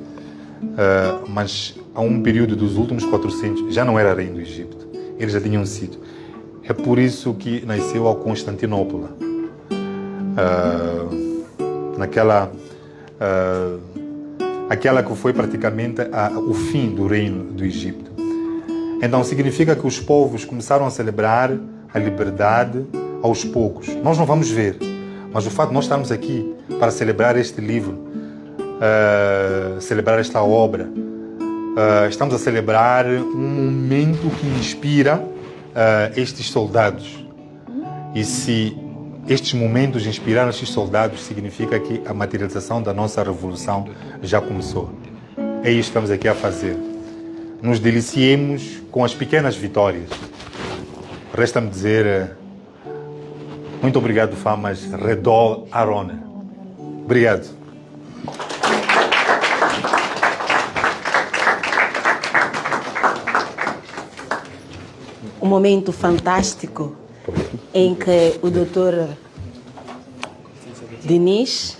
H: Mas há um período dos últimos 400, já não era reino do Egito. Eles já tinham sido. É por isso que nasceu a Constantinopla. Aquela que foi praticamente o fim do reino do Egito. Então significa que os povos começaram a celebrar a liberdade aos poucos. Nós não vamos ver, mas o fato de nós estarmos aqui para celebrar este livro, celebrar esta obra, estamos a celebrar um momento que inspira estes soldados. E se estes momentos inspiraram estes soldados, significa que a materialização da nossa revolução já começou. É isso que estamos aqui a fazer. Nos deliciemos com as pequenas vitórias. Resta-me dizer muito obrigado, Famas Redol Arona. Obrigado.
E: Um momento fantástico em que o Dr. Diniz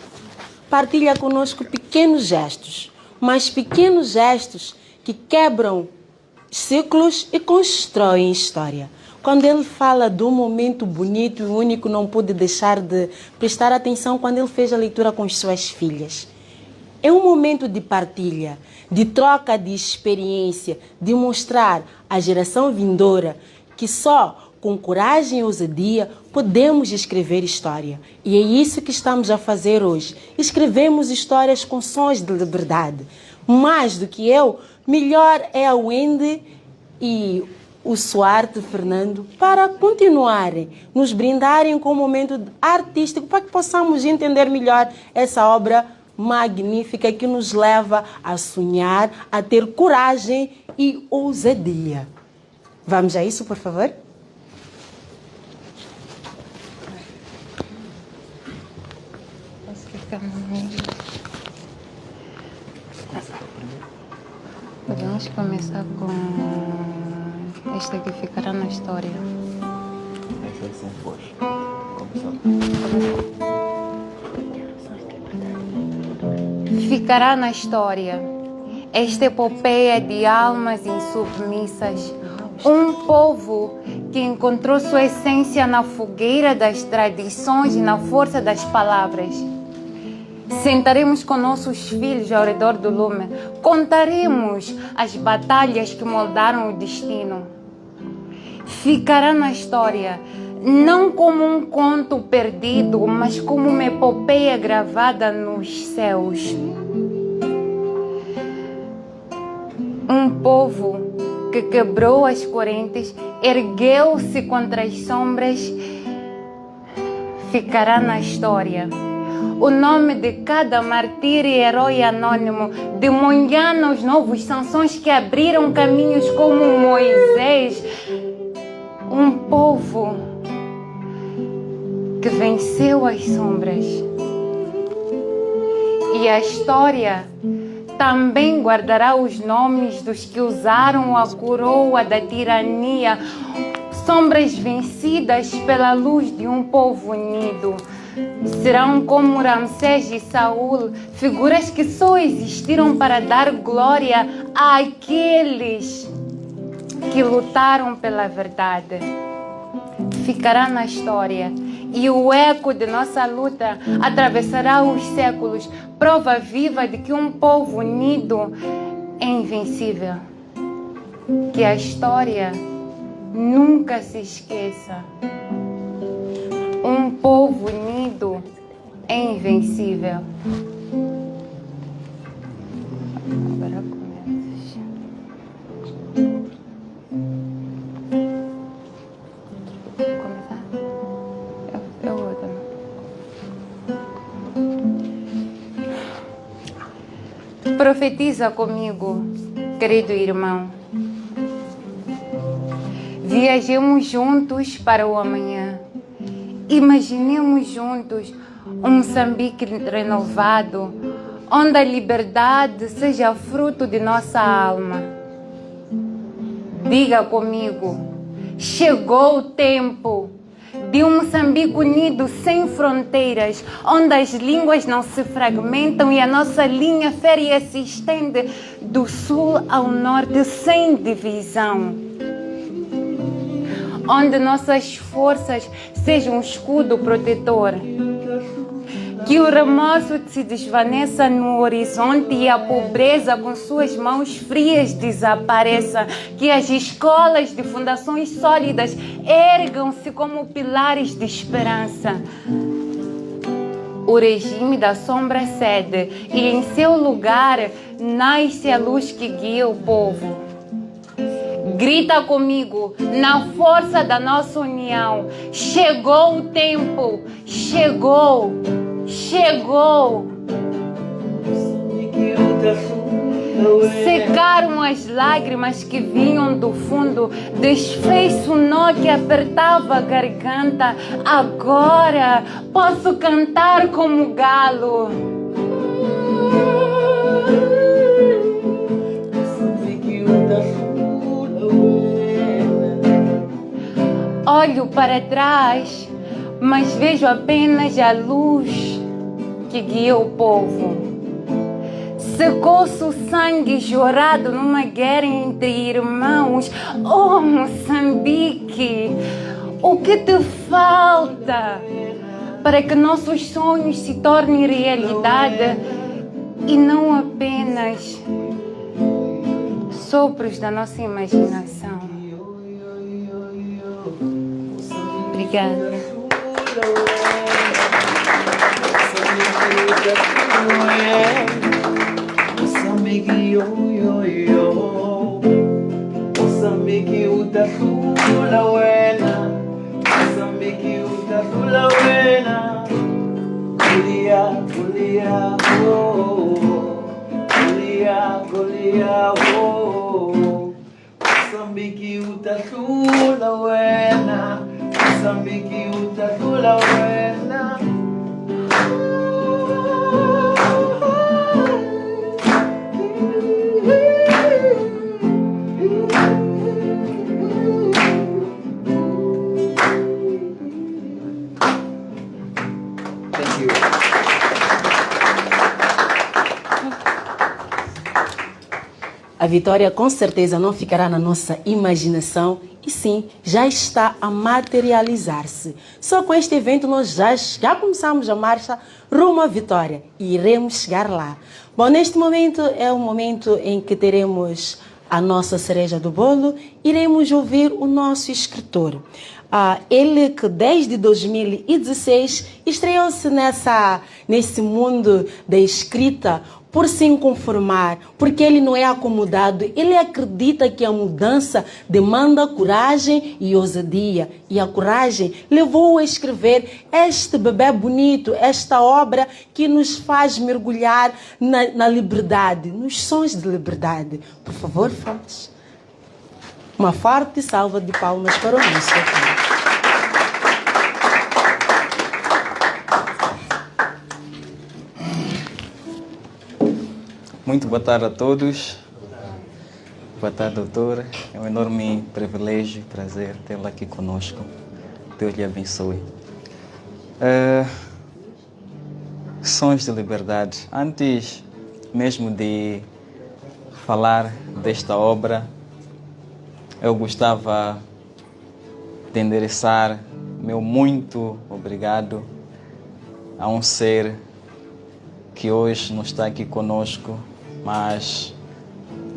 E: partilha conosco pequenos gestos, mas pequenos gestos que quebram ciclos e constroem história. Quando ele fala de um momento bonito e único, não pude deixar de prestar atenção quando ele fez a leitura com as suas filhas. É um momento de partilha, de troca de experiência, de mostrar à geração vindoura que só com coragem e ousadia podemos escrever história. E é isso que estamos a fazer hoje. Escrevemos histórias com sons de liberdade. Mais do que eu, melhor é a Wendy e o Suarte Fernando para continuarem, nos brindarem com um momento artístico para que possamos entender melhor essa obra magnífica que nos leva a sonhar, a ter coragem e ousadia. Vamos a isso, por favor?
D: Posso ficar no meio? Podemos começar com esta que ficará na história.
G: Essa é sempre hoje. Começar
D: Ficará na história esta epopeia de almas insubmissas, um povo que encontrou sua essência na fogueira das tradições e na força das palavras. Sentaremos com nossos filhos ao redor do lume, contaremos as batalhas que moldaram o destino. Ficará na história, não como um conto perdido, mas como uma epopeia gravada nos céus. Um povo que quebrou as correntes, ergueu-se contra as sombras, ficará na história. O nome de cada martírio e herói anônimo, demoniando os novos Sansões que abriram caminhos como Moisés. Um povo que venceu as sombras. E a história também guardará os nomes dos que usaram a coroa da tirania, sombras vencidas pela luz de um povo unido. Serão como Ramsés e Saul, figuras que só existiram para dar glória àqueles que lutaram pela verdade. Ficará na história e o eco de nossa luta atravessará os séculos, prova viva de que um povo unido é invencível. Que a história nunca se esqueça. Um povo unido é invencível. Agora começa. Começar? Eu vou também. Profetiza comigo, querido irmão. Viajemos juntos para o amanhã. Imaginemos juntos um Moçambique renovado, onde a liberdade seja fruto de nossa alma. Diga comigo, chegou o tempo de um Moçambique unido sem fronteiras, onde as línguas não se fragmentam e a nossa linha férrea se estende do sul ao norte sem divisão. Onde nossas forças sejam um escudo protetor. Que o remorso se desvaneça no horizonte e a pobreza com suas mãos frias desapareça. Que as escolas de fundações sólidas ergam-se como pilares de esperança. O regime da sombra cede e em seu lugar nasce a luz que guia o povo. Grita comigo, na força da nossa união. Chegou o tempo, chegou, chegou. Secaram as lágrimas que vinham do fundo, desfez o nó que apertava a garganta. Agora posso cantar como galo. Olho para trás, mas vejo apenas a luz que guia o povo. Secou-se o sangue jorado numa guerra entre irmãos. Oh, Moçambique, o que te falta para que nossos sonhos se tornem realidade e não apenas sopros da nossa imaginação? Obrigada.
G: Moçambique, Moçambique, utasula wena. Moçambique, utasula wena. Kulia, kulia, oh. Kulia, kulia, oh. Moçambique, utasula wena. Moçambique, utasula wena.
E: A vitória com certeza não ficará na nossa imaginação e sim, já está a materializar-se. Só com este evento nós já começamos a marcha rumo à vitória e iremos chegar lá. Bom, neste momento é o momento em que teremos a nossa cereja do bolo, iremos ouvir o nosso escritor. Ele que desde 2016 estreou-se nesse mundo da escrita por se inconformar, porque ele não é acomodado, ele acredita que a mudança demanda coragem e ousadia. E a coragem levou-o a escrever este bebê bonito, esta obra que nos faz mergulhar na liberdade, nos sons de liberdade. Por favor, Fontes, uma forte salva de palmas para o nosso autor.
I: Muito boa tarde a todos. Boa tarde, doutora. É um enorme privilégio e prazer tê-la aqui conosco. Deus lhe abençoe. Sons de liberdade. Antes mesmo de falar desta obra, eu gostava de endereçar meu muito obrigado a um ser que hoje não está aqui conosco, mas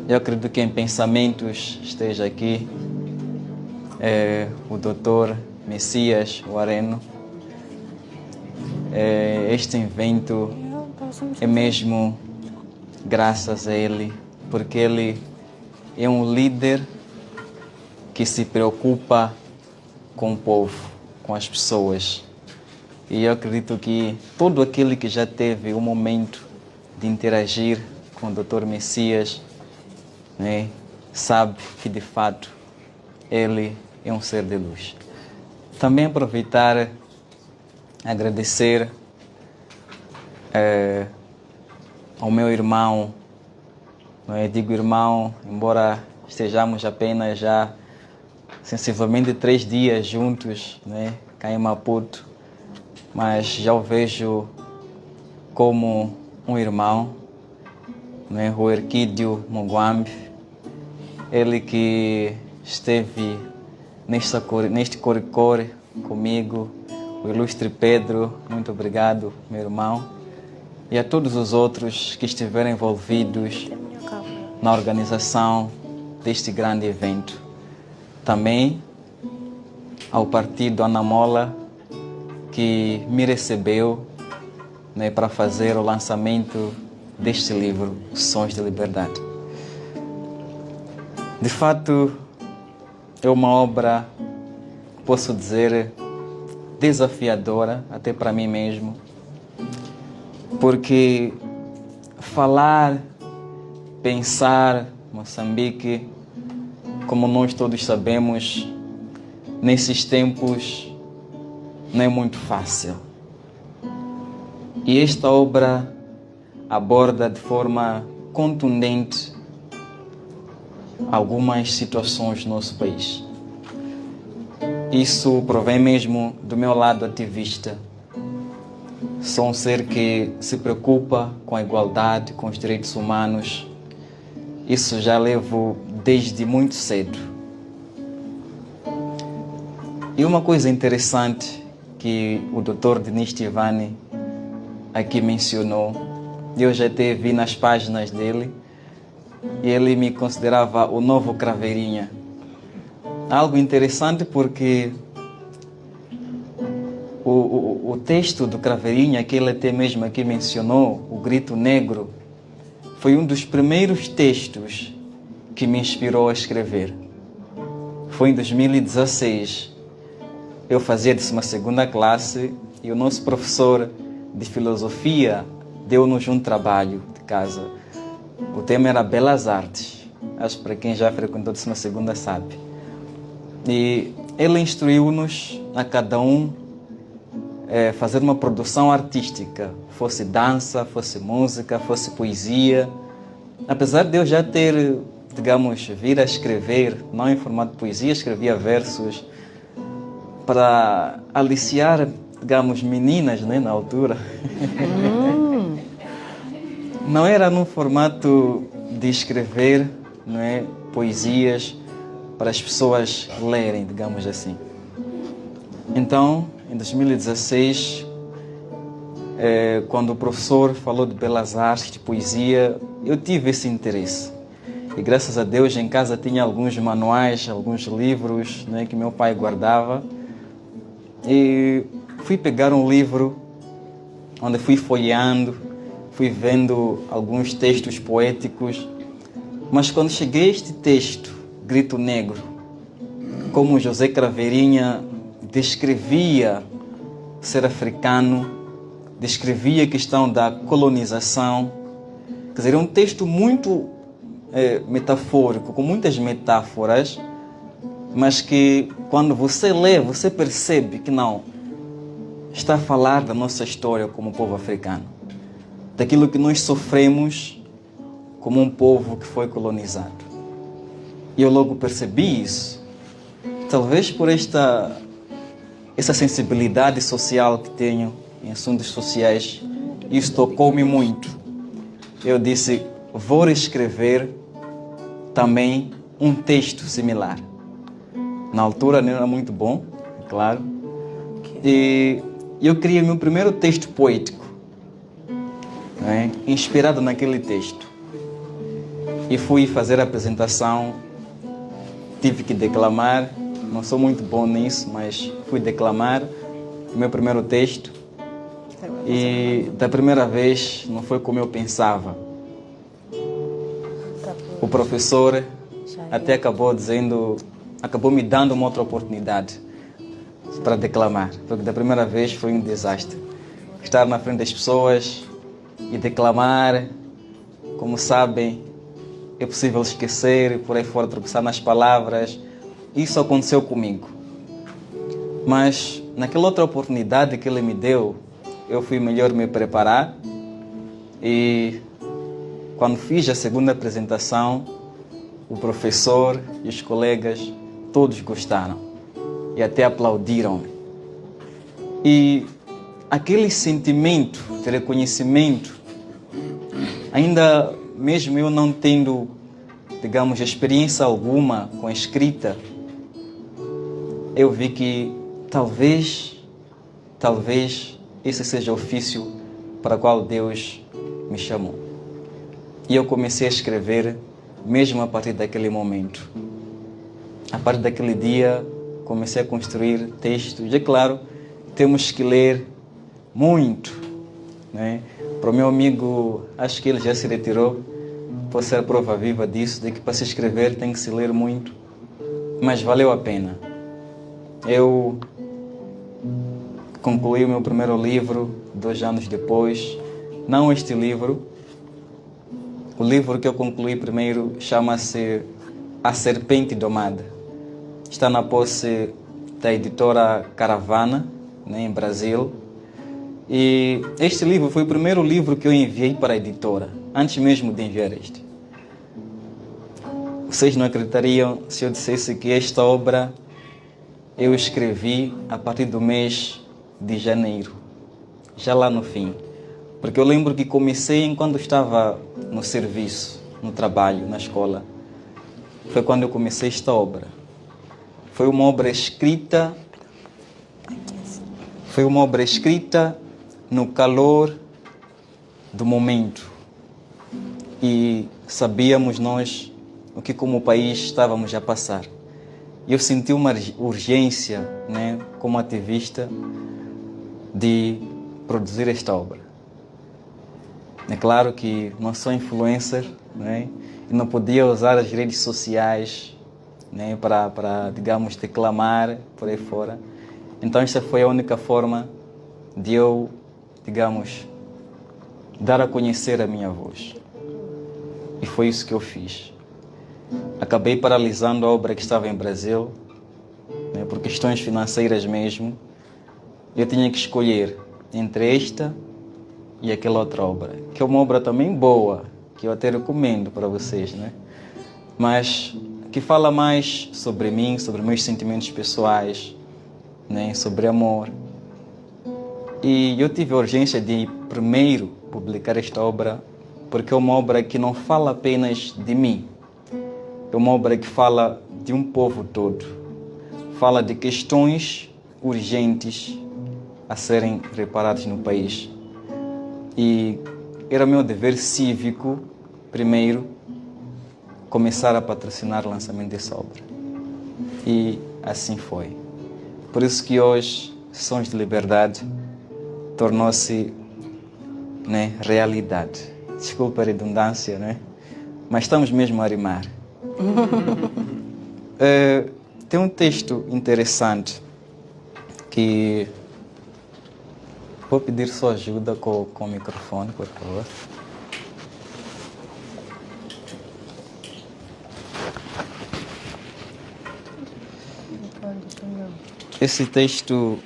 I: eu acredito que em pensamentos esteja aqui, o Dr. Messias Wareno. Este evento é mesmo graças a ele, porque ele é um líder que se preocupa com o povo, com as pessoas. E eu acredito que todo aquele que já teve o momento de interagir com o Dr. Messias, né, sabe que de fato ele é um ser de luz. Também aproveitar, agradecer ao meu irmão, né, digo irmão, embora estejamos apenas já sensivelmente 3 dias juntos, né, cá em Maputo, mas já o vejo como um irmão, né, o Erquídio Muguambe, ele que esteve neste Coricore comigo, o ilustre Pedro, muito obrigado, meu irmão, e a todos os outros que estiveram envolvidos na organização deste grande evento. Também ao Partido Anamola, que me recebeu, né, para fazer o lançamento deste livro, Sons de Liberdade. De fato, é uma obra, posso dizer, desafiadora, até para mim mesmo, porque falar, pensar Moçambique, como nós todos sabemos, nesses tempos não é muito fácil. E esta obra aborda de forma contundente algumas situações do nosso país. Isso provém mesmo do meu lado ativista. Sou um ser que se preocupa com a igualdade, com os direitos humanos. Isso já levo desde muito cedo. E uma coisa interessante que o Dr. Denis Tivani aqui mencionou, eu já até vi nas páginas dele, e ele me considerava o novo Craveirinha. Algo interessante porque o texto do Craveirinha, que ele até mesmo aqui mencionou, o Grito Negro, foi um dos primeiros textos que me inspirou a escrever. Foi em 2016. Eu fazia a 12ª classe e o nosso professor de filosofia deu-nos um trabalho de casa. O tema era Belas Artes. Acho que para quem já frequentou a 12ª sabe. E ele instruiu-nos a cada um fazer uma produção artística. Fosse dança, fosse música, fosse poesia. Apesar de eu já ter, digamos, vir a escrever, não em formato de poesia, escrevia versos para aliciar, digamos, meninas, né, na altura. Não era num formato de escrever não é, poesias para as pessoas lerem, digamos assim. Então, em 2016, quando o professor falou de belas artes, de poesia, eu tive esse interesse. E graças a Deus em casa tinha alguns manuais, alguns livros, né, que meu pai guardava. E fui pegar um livro onde fui folheando, fui vendo alguns textos poéticos. Mas quando cheguei a este texto, Grito Negro, como José Craveirinha descrevia ser africano, descrevia a questão da colonização, quer dizer, é um texto muito metafórico, com muitas metáforas, mas que quando você lê, você percebe que não está a falar da nossa história como povo africano, daquilo que nós sofremos como um povo que foi colonizado. E eu logo percebi isso. Talvez por essa sensibilidade social que tenho em assuntos sociais, isso tocou-me muito. Eu disse, vou escrever também um texto similar. Na altura não era muito bom, é claro. E eu criei meu primeiro texto poético, né, inspirado naquele texto. E fui fazer a apresentação, tive que declamar, não sou muito bom nisso, mas fui declamar o meu primeiro texto. E da primeira vez não foi como eu pensava. O professor até acabou me dando uma outra oportunidade para declamar, porque da primeira vez foi um desastre. Estar na frente das pessoas e declamar, como sabem, é possível esquecer e por aí fora tropeçar nas palavras. Isso aconteceu comigo. Mas naquela outra oportunidade que ele me deu, eu fui melhor me preparar e quando fiz a segunda apresentação, o professor e os colegas todos gostaram e até aplaudiram. E aquele sentimento de reconhecimento, ainda mesmo eu não tendo, digamos, experiência alguma com a escrita, eu vi que talvez esse seja o ofício para o qual Deus me chamou. E eu comecei a escrever mesmo a partir daquele momento. A partir daquele dia, comecei a construir textos. E é claro, temos que ler muito, né? Para o meu amigo, acho que ele já se retirou, pode ser a prova viva disso, de que para se escrever tem que se ler muito. Mas valeu a pena. Eu concluí o meu primeiro livro 2 anos depois. Não este livro. O livro que eu concluí primeiro chama-se A Serpente Domada. Está na posse da editora Caravana, né, em Brasil. E este livro foi o primeiro livro que eu enviei para a editora, antes mesmo de enviar este. Vocês não acreditariam se eu dissesse que esta obra eu escrevi a partir do mês de janeiro, já lá no fim. Porque eu lembro que comecei enquanto estava no serviço, no trabalho, na escola. Foi quando eu comecei esta obra. Foi uma obra escrita no calor do momento. E sabíamos nós o que como país estávamos a passar. E eu senti uma urgência, né, como ativista, de produzir esta obra. É claro que não sou influencer, né, e não podia usar as redes sociais, né, para, digamos, declamar por aí fora. Então esta foi a única forma de eu, digamos, dar a conhecer a minha voz. E foi isso que eu fiz. Acabei paralisando a obra que estava em Brasil, né, por questões financeiras mesmo. Eu tinha que escolher entre esta e aquela outra obra, que é uma obra também boa, que eu até recomendo para vocês, né? Mas que fala mais sobre mim, sobre meus sentimentos pessoais, né, sobre amor. E eu tive a urgência de primeiro publicar esta obra, porque é uma obra que não fala apenas de mim, é uma obra que fala de um povo todo. Fala de questões urgentes a serem reparadas no país. E era meu dever cívico, primeiro, começar a patrocinar o lançamento dessa obra. E assim foi. Por isso que hoje, Sons de Liberdade tornou-se, né, realidade. Desculpa a redundância, né? Mas estamos mesmo a rimar. Tem um texto interessante que... Vou pedir sua ajuda com o microfone, por favor. Esse texto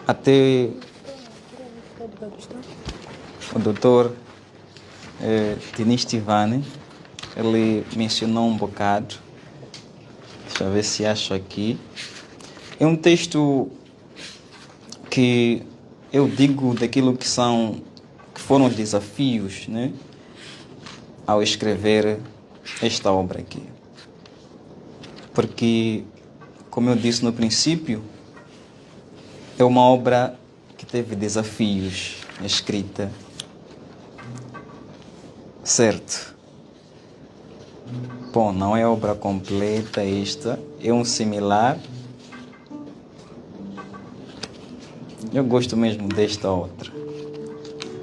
I: até o doutor Diniz Tivani, ele mencionou um bocado. Deixa eu ver se acho aqui. É um texto que eu digo daquilo que foram os desafios, né, ao escrever esta obra aqui. Porque, como eu disse no princípio, é uma obra que teve desafios na escrita. Certo. Bom, não é obra completa esta, é um similar. Eu gosto mesmo desta outra.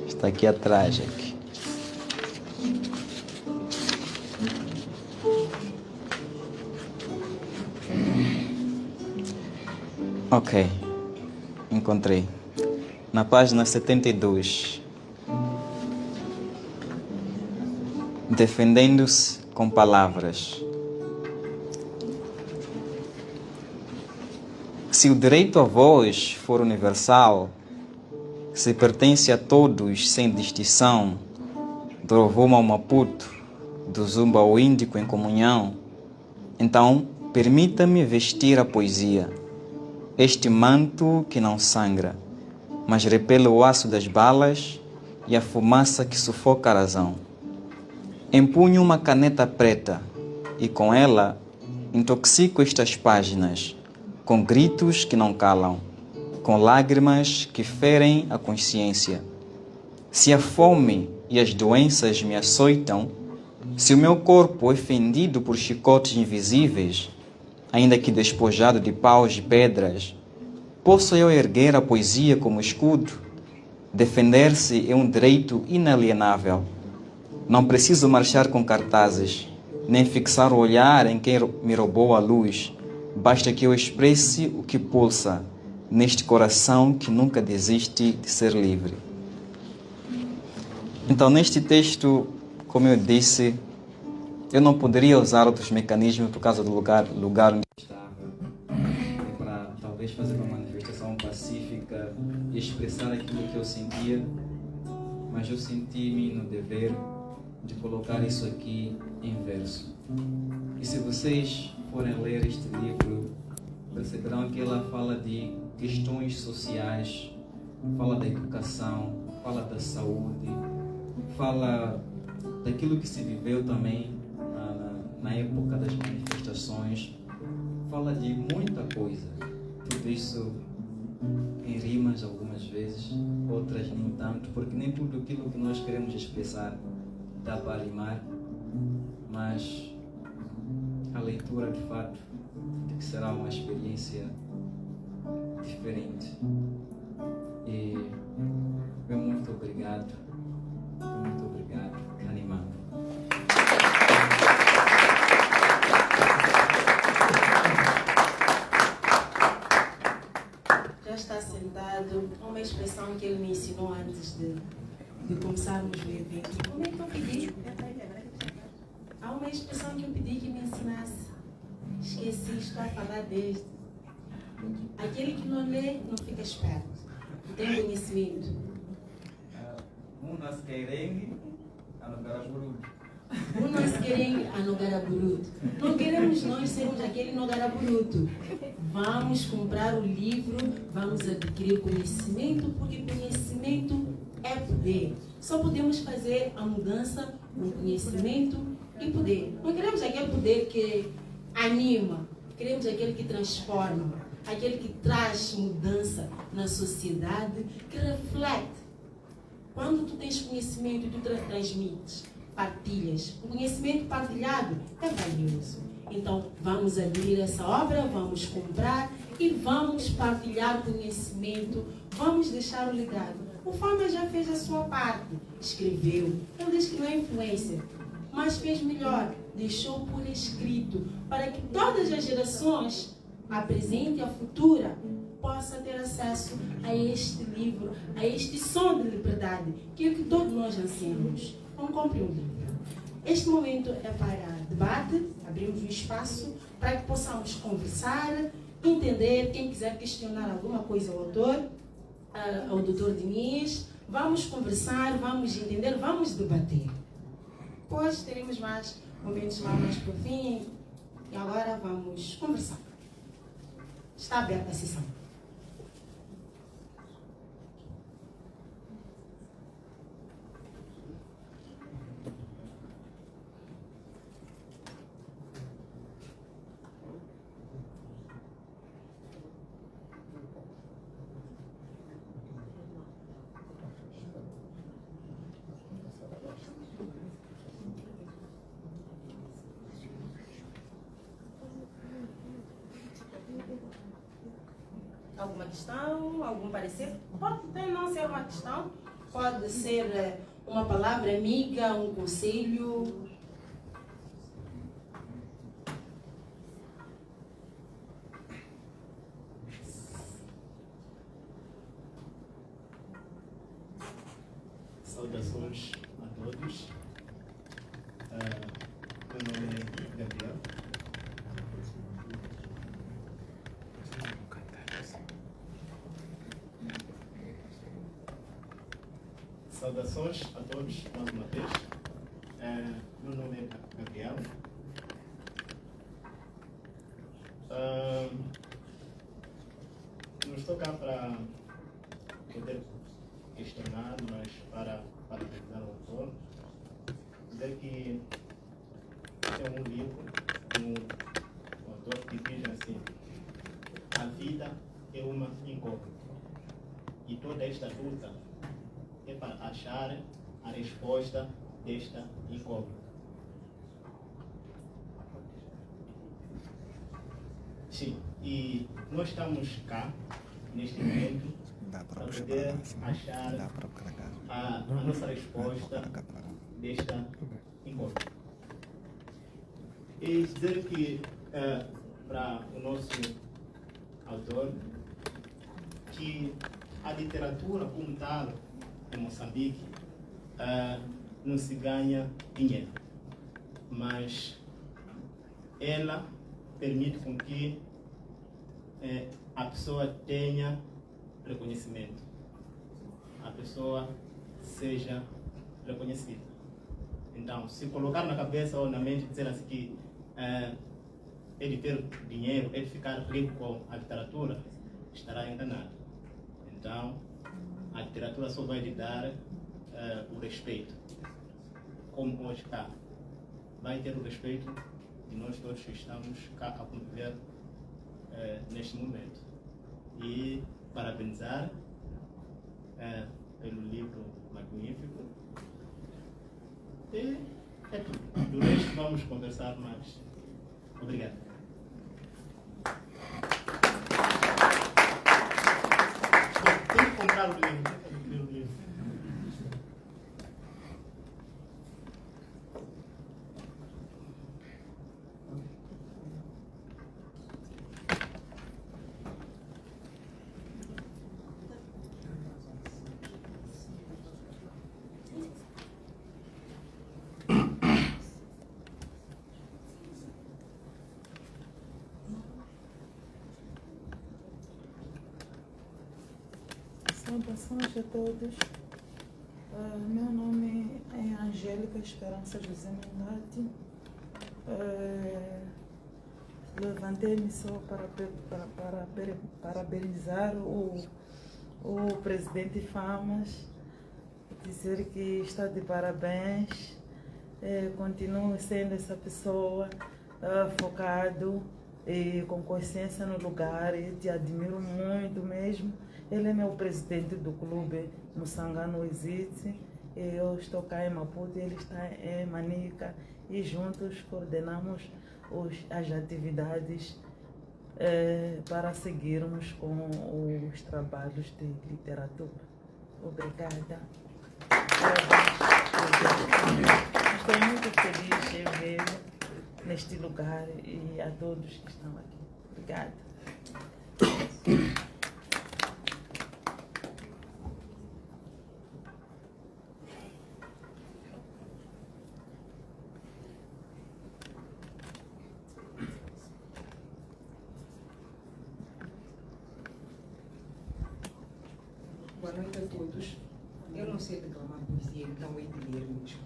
I: Está aqui atrás. Aqui. Ok. Encontrei. Na página 72. Defendendo-se com palavras. Se o direito à voz for universal, se pertence a todos sem distinção, do Rovuma ao Maputo, do Zumba ao Índico em comunhão, então permita-me vestir a poesia, este manto que não sangra, mas repele o aço das balas e a fumaça que sufoca a razão. Empunho uma caneta preta e com ela intoxico estas páginas, com gritos que não calam, com lágrimas que ferem a consciência. Se a fome e as doenças me açoitam, se o meu corpo é fendido por chicotes invisíveis, ainda que despojado de paus e pedras, posso eu erguer a poesia como escudo? Defender-se é um direito inalienável. Não preciso marchar com cartazes, nem fixar o olhar em quem me roubou a luz. Basta que eu expresse o que pulsa neste coração que nunca desiste de ser livre. Então, neste texto, como eu disse, eu não poderia usar outros mecanismos por causa do lugar onde estava. Para talvez fazer uma manifestação pacífica e expressar aquilo que eu sentia, mas eu senti-me no dever de colocar isso aqui em verso. E se vocês forem ler este livro, perceberão que ela fala de questões sociais, fala da educação, fala da saúde, fala daquilo que se viveu também na época das manifestações, fala de muita coisa. Tudo isso em rimas algumas vezes, outras nem tanto, porque nem tudo aquilo que nós queremos expressar dá para rimar, mas a leitura de fato será uma experiência diferente. E meu muito obrigado, animado.
B: Já está sentado, uma expressão que ele me ensinou antes de começarmos o evento. Como é que eu pedi? Há uma expressão que eu pedi que me ensinasse. Esqueci, estou a falar desde. Aquele que não lê não fica esperto, não tem conhecimento.
I: Unas querem anogaraburudo.
B: Unas querem anogaraburudo. Não queremos nós sermos aquele nogaraburudo. Vamos comprar o livro, vamos adquirir conhecimento, porque conhecimento é poder. Só podemos fazer a mudança com conhecimento e poder. Não queremos aquele poder que anima, queremos aquele que transforma, aquele que traz mudança na sociedade, que reflete. Quando tu tens conhecimento e tu transmites, partilhas, o conhecimento partilhado é valioso. Então, vamos abrir essa obra, vamos comprar e vamos partilhar conhecimento, vamos deixar o legado. O Fama já fez a sua parte, escreveu. Ele diz que não é influencer, mas fez melhor, deixou por escrito, para que todas as gerações, a presente e a futura, possam ter acesso a este livro, a este som de liberdade, que é o que todos nós ansiamos. Não compre um livro. Este momento é para debate, abrimos um espaço para que possamos conversar, entender, quem quiser questionar alguma coisa ao autor, ao doutor Diniz, vamos conversar, vamos entender, vamos debater. Depois teremos mais momentos mais para o fim e agora vamos conversar. Está aberta a sessão. Alguma questão? Algum parecer? Pode não ser uma questão, pode ser uma palavra amiga, um conselho.
A: Saudações a todos. Meu nome é Gabriel. Saudações a todos mais uma vez. Meu nome é Gabriel. Não estou cá para poder questionar, mas para parabenizar o autor. Dizer que é um livro um autor que diz assim: a vida é uma incógnita e toda esta luta é para achar a resposta desta incógnita. Sim, e nós estamos cá, neste momento, para poder achar a nossa resposta desta incógnita. E dizer que, para o nosso autor, que a literatura como tal, em Moçambique, não se ganha dinheiro, mas ela permite com que a pessoa tenha reconhecimento, a pessoa seja reconhecida. Então, se colocar na cabeça ou na mente dizer assim que é de ter dinheiro, é de ficar rico com a literatura, estará enganado. Então, a literatura só vai lhe dar o respeito, como hoje está. Vai ter o respeito de nós todos que estamos cá a conviver neste momento. E parabenizar pelo livro magnífico. E é tudo. Do resto vamos conversar mais. Obrigado. Tem que comprar o livro.
J: Saudações a todos. Meu nome é Angélica Esperança José Mendati. Levantei-me só para parabenizar o presidente Famas dizer que está de parabéns, continue sendo essa pessoa focado e com consciência no lugar. Eu te admiro muito mesmo. Ele é meu presidente do clube Musangano Existe. Eu estou cá em Maputo, ele está em Manica e juntos coordenamos as atividades para seguirmos com os trabalhos de literatura. Obrigada. Estou muito feliz em vê-lo neste lugar e a todos que estão aqui. Obrigada.
K: Boa noite a todos. Eu não sei declamar poesia, então hei de ler mesmo.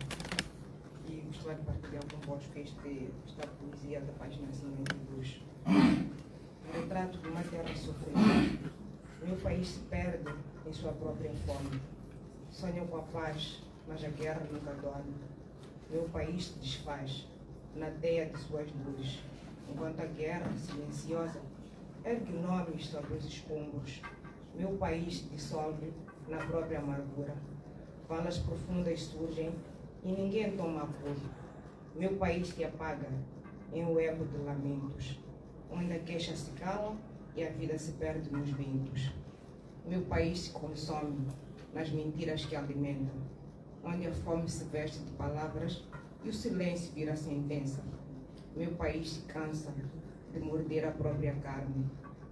K: E gostaria de partilhar convosco esta poesia da página 52. Retrato de uma terra sofrida. Meu país se perde em sua própria fome. Sonha com a paz, mas a guerra nunca dorme. Meu país se desfaz na teia de suas dores, enquanto a guerra, silenciosa, ergue nomes sobre os escombros. Meu país se dissolve na própria amargura. Valas profundas surgem e ninguém toma apoio. Meu país se apaga em um eco de lamentos, onde a queixa se cala e a vida se perde nos ventos. Meu país se consome nas mentiras que alimentam, onde a fome se veste de palavras e o silêncio vira sentença. Meu país se cansa de morder a própria carne,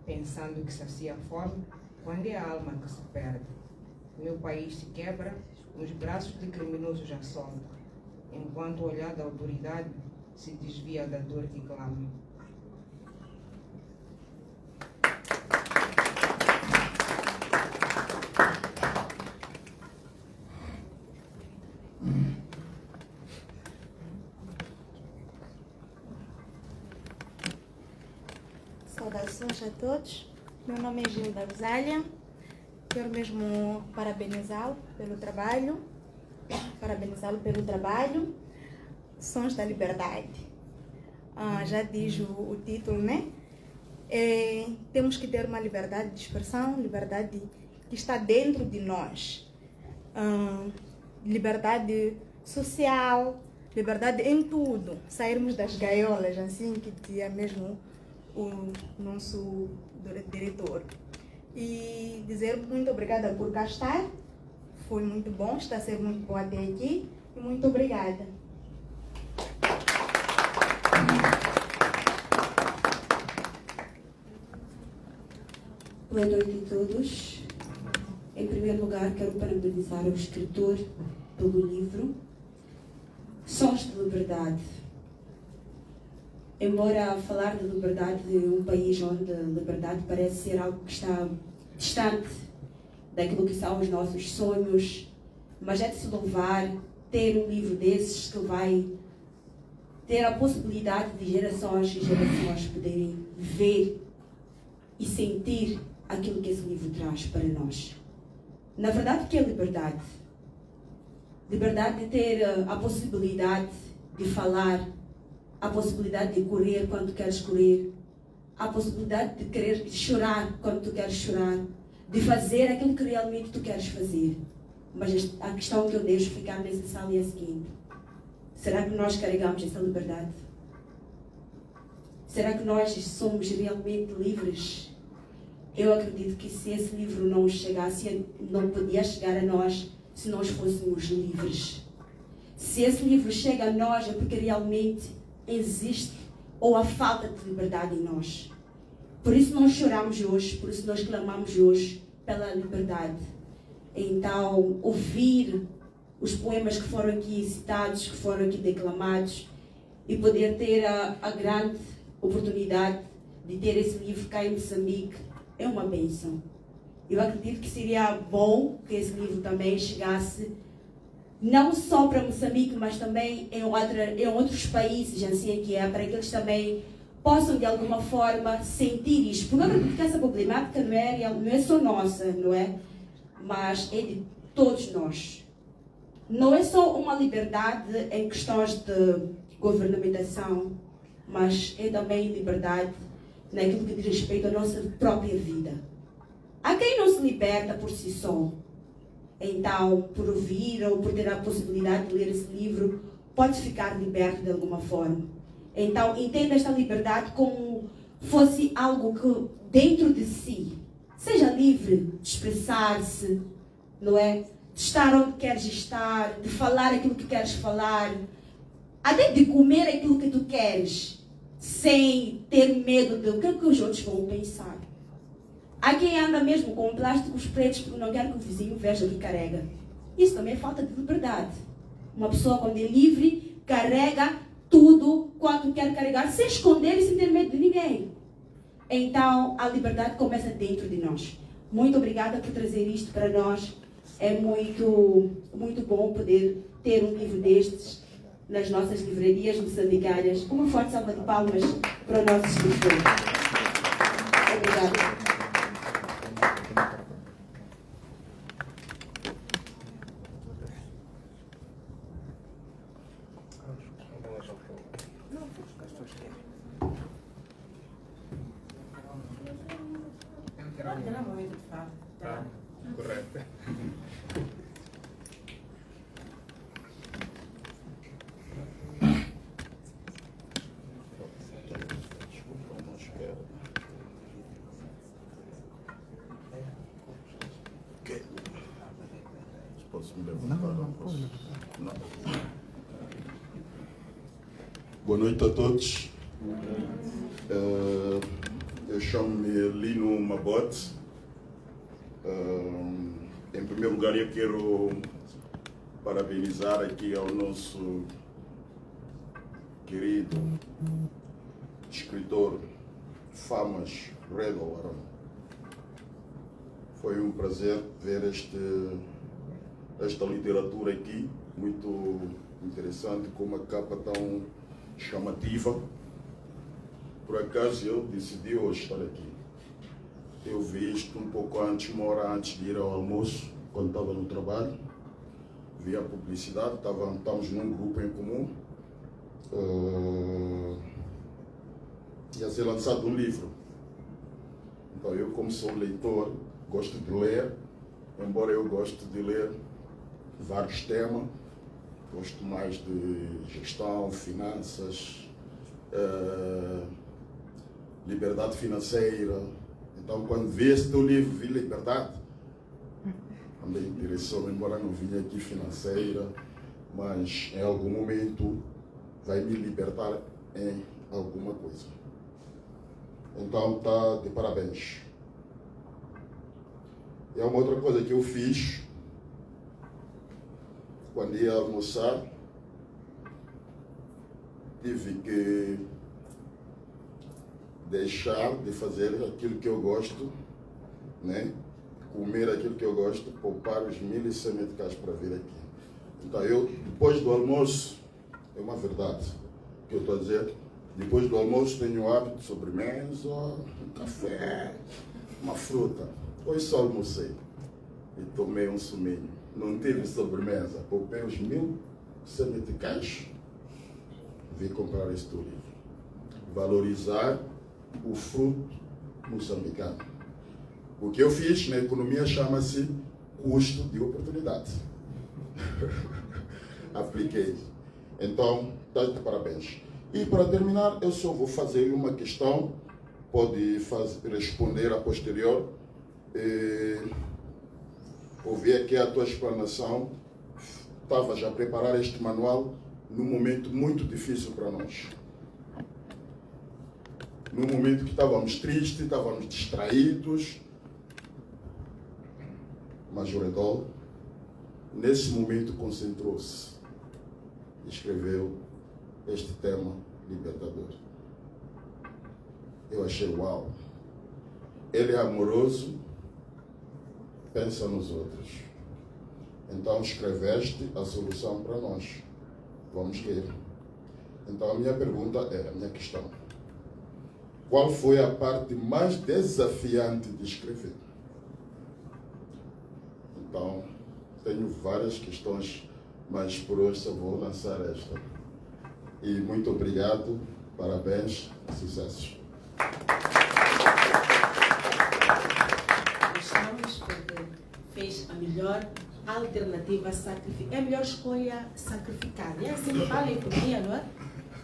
K: pensando que sacia a fome quando é a alma que se perde. Meu país se quebra nos braços de criminosos à solta, enquanto o olhar da autoridade se desvia da dor que clama.
L: Saudações a todos. Meu nome é Gilda Rosália. Quero mesmo parabenizá-lo pelo trabalho. Sons da Liberdade. Já diz o título, né? Temos que ter uma liberdade de expressão, liberdade que está dentro de nós. Liberdade social, liberdade em tudo. Sairmos das gaiolas, assim que dizia mesmo o nosso diretor. E dizer muito obrigada por cá estar. Foi muito bom, está a ser muito bom até aqui. E muito obrigada.
M: Boa noite a todos. Em primeiro lugar, quero parabenizar o escritor pelo livro Sons de Liberdade. Embora falar de liberdade de um país onde a liberdade parece ser algo que está distante daquilo que são os nossos sonhos, mas é de se louvar ter um livro desses que vai ter a possibilidade de gerações e gerações poderem ver e sentir aquilo que esse livro traz para nós. Na verdade, o que é liberdade? Liberdade de ter a possibilidade de falar, a possibilidade de correr quando tu queres correr, a possibilidade de querer chorar quando tu queres chorar, de fazer aquilo que realmente tu queres fazer. Mas a questão que eu deixo ficar nessa sala é a seguinte: será que nós carregamos essa liberdade? Será que nós somos realmente livres? Eu acredito que se esse livro não chegasse, não podia chegar a nós se nós fôssemos livres. Se esse livro chega a nós é porque realmente existe ou a falta de liberdade em nós. Por isso nós choramos hoje, por isso nós clamamos hoje pela liberdade. Então, ouvir os poemas que foram aqui citados, que foram aqui declamados, e poder ter a grande oportunidade de ter esse livro cá em Moçambique é uma bênção. Eu acredito que seria bom que esse livro também chegasse não só para Moçambique, mas também em outros países, assim que é, para que eles também possam de alguma forma sentir isto. Porque eu acredito que essa problemática não é só nossa, não é? Mas é de todos nós. não é só uma liberdade em questões de governamentação, mas é também liberdade naquilo que diz respeito à nossa própria vida. Há quem não se liberta por si só. Então, por ouvir ou por ter a possibilidade de ler esse livro, pode ficar liberto de alguma forma. Então, entenda esta liberdade como fosse algo que dentro de si, seja livre de expressar-se, não é? De estar onde queres estar, de falar aquilo que queres falar, até de comer aquilo que tu queres, sem ter medo do que os outros vão pensar. Há quem anda mesmo com plásticos pretos porque não quer que o vizinho veja o que carrega. Isso também é falta de liberdade. Uma pessoa, quando é livre, carrega tudo quanto quer carregar, sem esconder e sem ter medo de ninguém. Então, a liberdade começa dentro de nós. Muito obrigada por trazer isto para nós. É muito bom poder ter um livro destes nas nossas livrarias moçambicárias. Uma forte salva de palmas para o nosso escritor. Obrigada.
A: Correto.
N: Posso me levantar? Não posso. Não. Boa noite a todos. Eu chamo-me Lino Mabote. Em primeiro lugar, eu quero parabenizar aqui ao nosso querido escritor Famas Redol Arão. Foi um prazer ver esta literatura aqui, muito interessante, com uma capa tão chamativa. Por acaso eu decidi hoje estar aqui. Eu vi isto um pouco antes, uma hora antes de ir ao almoço, quando estava no trabalho. Vi a publicidade, estávamos num grupo em comum. Ia ser lançado um livro. Então eu, como sou leitor, gosto de ler, embora eu goste de ler vários temas, gosto mais de gestão, finanças, liberdade financeira. Então, quando vi esse teu livro, vi liberdade, também interessou-me, embora não vinha aqui financeira, mas em algum momento vai me libertar em alguma coisa. Então, está de parabéns. E é uma outra coisa que eu fiz quando ia almoçar, tive que deixar de fazer aquilo que eu gosto, né? Comer aquilo que eu gosto, poupar os 1.100 meticais para vir aqui. Então eu, depois do almoço, é uma verdade que eu estou a dizer, depois do almoço tenho o hábito de sobremesa, um café, uma fruta. Hoje só almocei e tomei um suminho. Não tive sobremesa, poupei os 1.100 meticais, vim comprar este livro. Valorizar o fruto moçambicano. O que eu fiz na economia chama-se custo de oportunidade. Apliquei. Então, está de parabéns. E para terminar, eu só vou fazer uma questão, pode responder a posterior. Ouvi aqui a tua explanação. Estava já a preparar este manual num momento muito difícil para nós. Num momento que estávamos tristes, estávamos distraídos. Mas o Redol, nesse momento, concentrou-se e escreveu este tema libertador. Eu achei uau. Ele é amoroso, pensa nos outros. Então escreveste a solução para nós. Vamos ler. Então a minha pergunta é, a minha questão. Qual foi a parte mais desafiante de escrever? Então, tenho várias questões, mas por hoje só vou lançar esta. E muito obrigado, parabéns, sucessos.
B: Gostamos porque fez a melhor alternativa sacrificada. É a melhor escolha sacrificada. É assim que fala em economia, não é?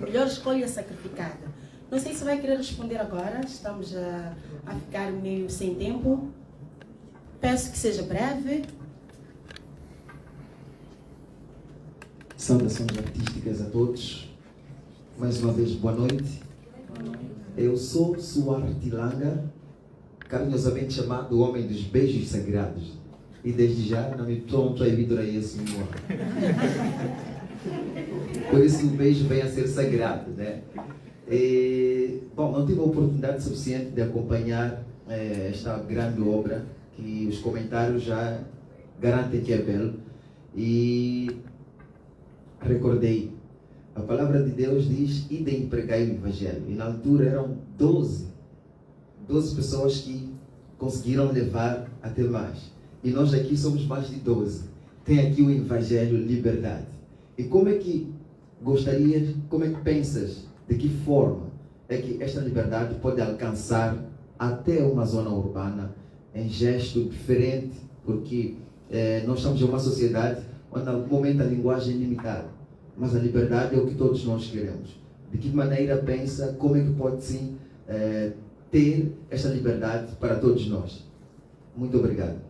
B: Melhor escolha sacrificada. Não sei se vai querer responder agora. Estamos a ficar meio sem tempo. Peço que seja breve.
O: Saudações artísticas a todos. Mais uma vez, boa noite. Eu sou Suarte Langa, carinhosamente chamado o Homem dos Beijos Sagrados. E desde já não me pronto a evitar esse meu. Por isso o beijo vem a ser sagrado, né? Bom, não tive a oportunidade suficiente de acompanhar esta grande obra, que os comentários já garantem que é belo. E recordei, a palavra de Deus diz: idem pregai o Evangelho. E na altura eram 12 pessoas que conseguiram levar até mais. E nós aqui somos mais de 12. Tem aqui o Evangelho Liberdade. E como é que gostarias, como é que pensas, de que forma é que esta liberdade pode alcançar até uma zona urbana em gesto diferente? Porque nós estamos em uma sociedade onde, em algum momento, a linguagem é limitada. Mas a liberdade é o que todos nós queremos. De que maneira pensa, como é que pode sim ter esta liberdade para todos nós? Muito obrigado.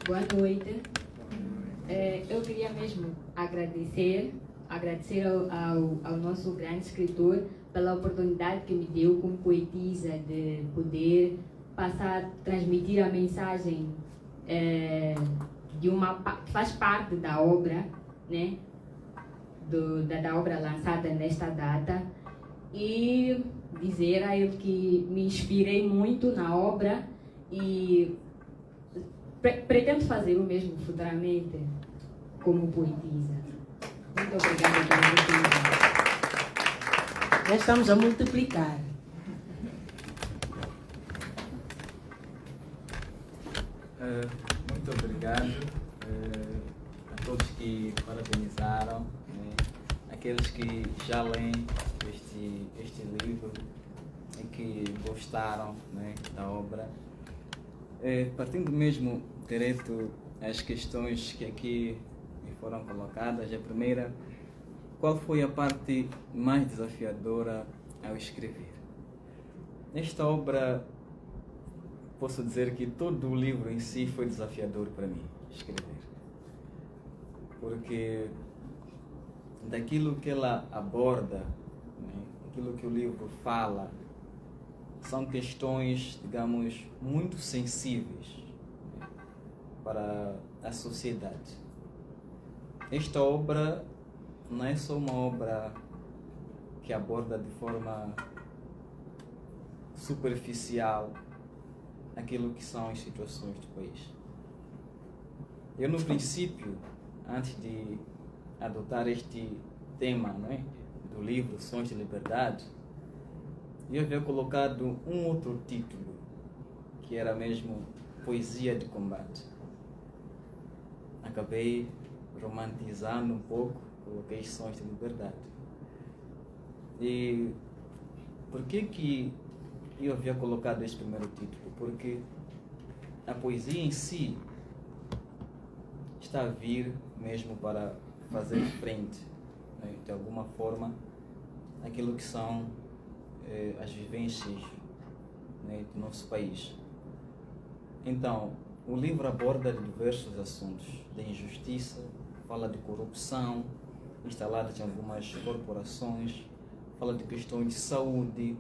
P: Boa noite. Eu queria mesmo agradecer ao nosso grande escritor pela oportunidade que me deu como poetisa de poder transmitir a mensagem que faz parte da obra, né? Da obra lançada nesta data, e dizer a ele que me inspirei muito na obra e pretendo fazer o mesmo futuramente como poetisa. Muito obrigada pela oportunidade.
B: Já estamos a multiplicar.
I: Muito obrigado a todos que parabenizaram, né? Aqueles que já leem este livro e que gostaram, né, da obra. Partindo mesmo direto às questões que aqui me foram colocadas, a primeira: qual foi a parte mais desafiadora ao escrever? Nesta obra, posso dizer que todo o livro em si foi desafiador para mim, escrever. Porque daquilo que ela aborda, né, aquilo que o livro fala, são questões, digamos, muito sensíveis, né, para a sociedade. Esta obra não é só uma obra que aborda de forma superficial aquilo que são as situações do país. Eu, no princípio, antes de adotar este tema, né, do livro Sons de Liberdade, eu havia colocado um outro título, que era mesmo Poesia de Combate. Acabei romantizando um pouco, coloquei Sons de Liberdade. E por que eu havia colocado este primeiro título? Porque a poesia em si está a vir mesmo para fazer frente, né, de alguma forma, aquilo que são as vivências, né, do nosso país. Então, o livro aborda diversos assuntos, de injustiça, fala de corrupção instalada em algumas corporações, fala de questões de saúde,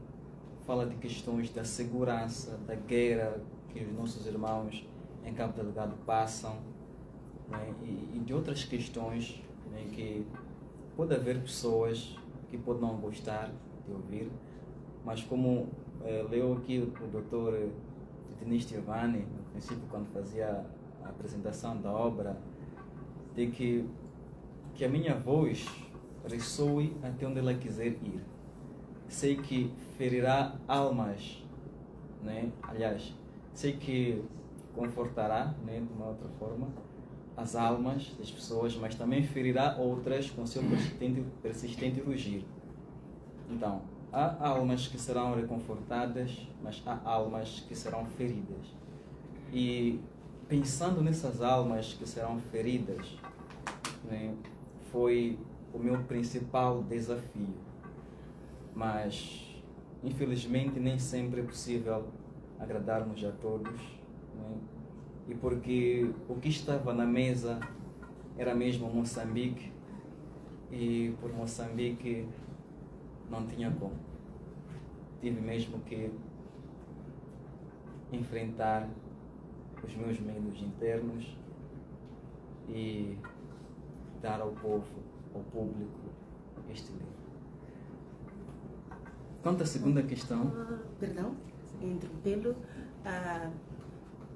I: fala de questões da segurança, da guerra que os nossos irmãos em Cabo Delgado passam, né, e de outras questões, né, que pode haver pessoas que podem não gostar de ouvir, mas como leu aqui o doutor Denis Tivani, no princípio, quando fazia a apresentação da obra, de que a minha voz ressoe até onde ela quiser ir. Sei que ferirá almas né? Aliás, sei que confortará, né, de uma outra forma, as almas das pessoas, mas também ferirá outras com seu persistente rugir. Então, há almas que serão reconfortadas, mas há almas que serão feridas. E pensando nessas almas que serão feridas, né, foi o meu principal desafio. Mas, infelizmente, nem sempre é possível agradarmos a todos, né? E porque o que estava na mesa era mesmo Moçambique, e por Moçambique não tinha como. Tive mesmo que enfrentar os meus medos internos e dar ao povo, ao público, este livro. Quanto à segunda questão...
E: Perdão, interrompê-lo.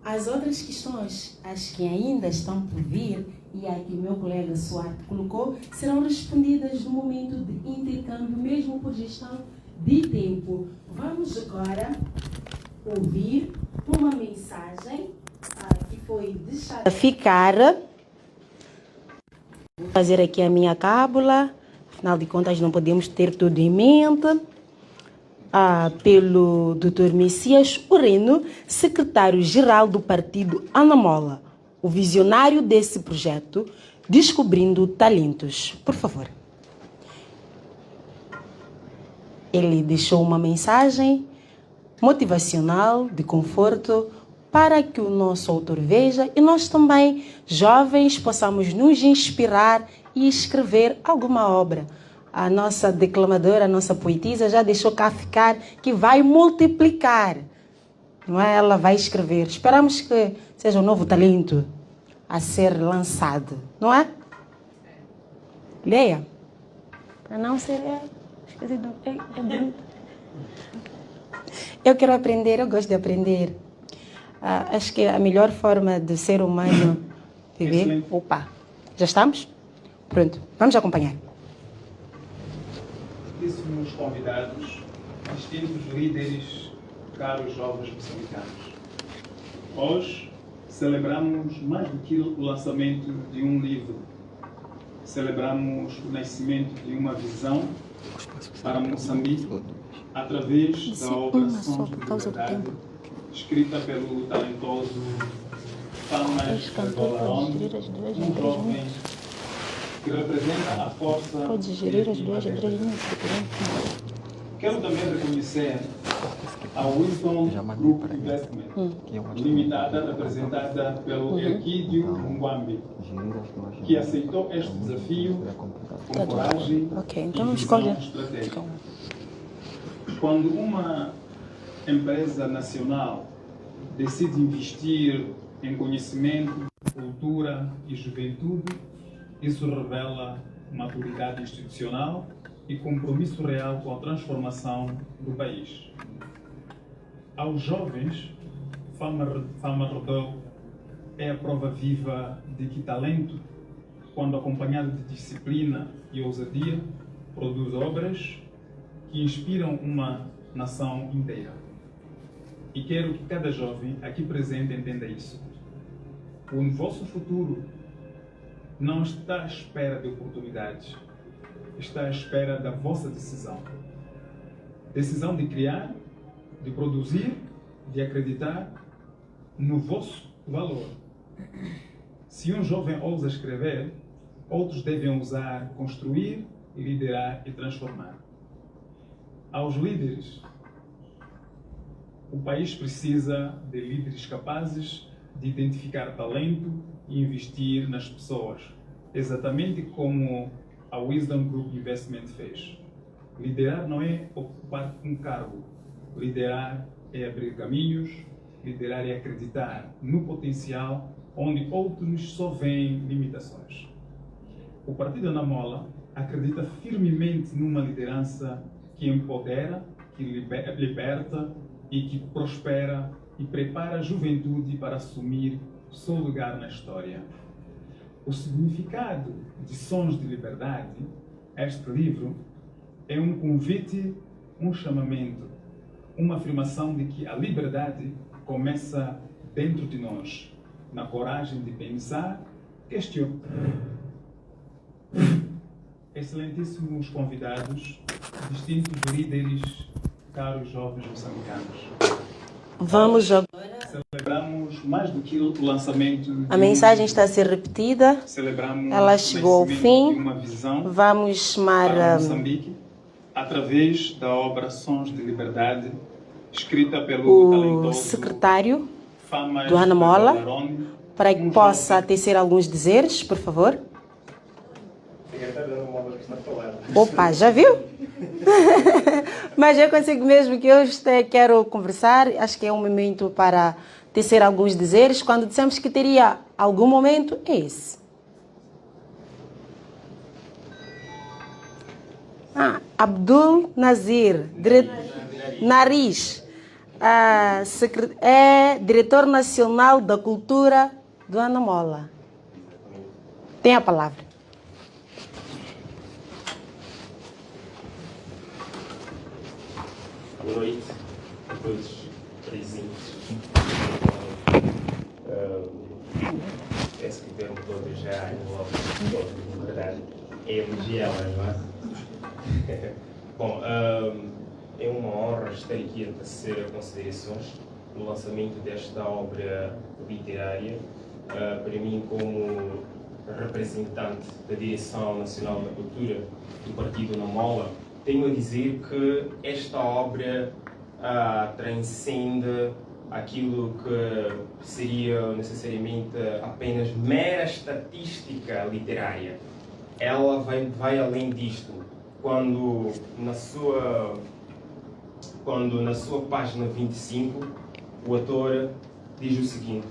E: As outras questões, as que ainda estão por vir, e a que o meu colega Suarte colocou, serão respondidas no momento de intercâmbio, mesmo por gestão de tempo. Vamos agora ouvir uma mensagem que foi deixada ficar. Vou fazer aqui a minha cábula, afinal de contas não podemos ter tudo em mente. Pelo Dr. Messias Ureno, secretário-geral do partido Anamola, o visionário desse projeto, Descobrindo Talentos. Por favor. Ele deixou uma mensagem motivacional, de conforto, para que o nosso autor veja e nós também, jovens, possamos nos inspirar e escrever alguma obra. A nossa declamadora, a nossa poetisa já deixou cá ficar que vai multiplicar, não é? Ela vai escrever. Esperamos que seja um novo talento a ser lançado, não é? Leia. Para não ser... Esqueci do... Eu quero aprender, eu gosto de aprender. Acho que a melhor forma de ser humano viver...
Q: Excelente.
E: Opa, já estamos? Pronto, vamos acompanhar.
Q: Distinguidíssimos convidados, distintos líderes, caros jovens moçambicanos. Hoje celebramos mais do que o lançamento de um livro. Celebramos o nascimento de uma visão para Moçambique através da obra Sons de Liberdade, escrita pelo talentoso Famas Golaron, um jovem que representa a força.
F: Pode gerir as duas linhas.
Q: Quero também reconhecer a Wisdom Group Investment Limitada, representada pelo Elquidio Mungwambi, que aceitou este desafio com coragem e visão estratégica. Quando uma empresa nacional decide investir em conhecimento, cultura e juventude, isso revela maturidade institucional e compromisso real com a transformação do país. Aos jovens, Fama Rodou é a prova viva de que talento, quando acompanhado de disciplina e ousadia, produz obras que inspiram uma nação inteira. E quero que cada jovem aqui presente entenda isso. O vosso futuro não está à espera de oportunidades, está à espera da vossa decisão. Decisão de criar, de produzir, de acreditar no vosso valor. Se um jovem ousa escrever, outros devem ousar construir, liderar e transformar. Aos líderes, o país precisa de líderes capazes de identificar talento e investir nas pessoas, exatamente como a Wisdom Group Investment fez. Liderar não é ocupar um cargo, liderar é abrir caminhos, liderar é acreditar no potencial onde outros só veem limitações. O Partido Anamola acredita firmemente numa liderança que empodera, que liberta e que prospera e prepara a juventude para assumir seu lugar na história. O significado de Sons de Liberdade, este livro, é um convite, um chamamento uma afirmação de que a liberdade começa dentro de nós, na coragem de pensar, questionar. Excelentíssimos convidados, distintos líderes, caros jovens moçambicanos.
E: Vamos agora.
Q: Celebramos mais do que o lançamento.
E: A mensagem está a ser repetida.
Q: Celebramos
E: Ela chegou ao fim.
Q: uma visão
E: Vamos chamar
Q: para Moçambique através da obra Sons de Liberdade, escrita pelo
E: o
Q: talentoso
E: secretário
Q: Famas
E: do Ana Mola
Q: Galarone,
E: para que possa tecer alguns dizeres, por favor. Opa, já viu? Mas eu consigo mesmo que eu quero conversar. Acho que é um momento para tecer alguns dizeres. Quando dissemos que teria algum momento, é esse. Abdul Nazir Nariz é diretor nacional da cultura do Ana Mola. Tem a palavra.
R: Boa noite a todos presentes. Penso que vemos todos já em verdade. É elogiá-la, não é? Bom, é uma honra estar aqui a tecer considerações no lançamento desta obra literária. Para mim, como representante da Direção Nacional da Cultura do Partido Ana Mola, tenho a dizer que esta obra transcende aquilo que seria necessariamente apenas mera estatística literária. Ela vai além disto. Quando na sua página 25, o autor diz o seguinte: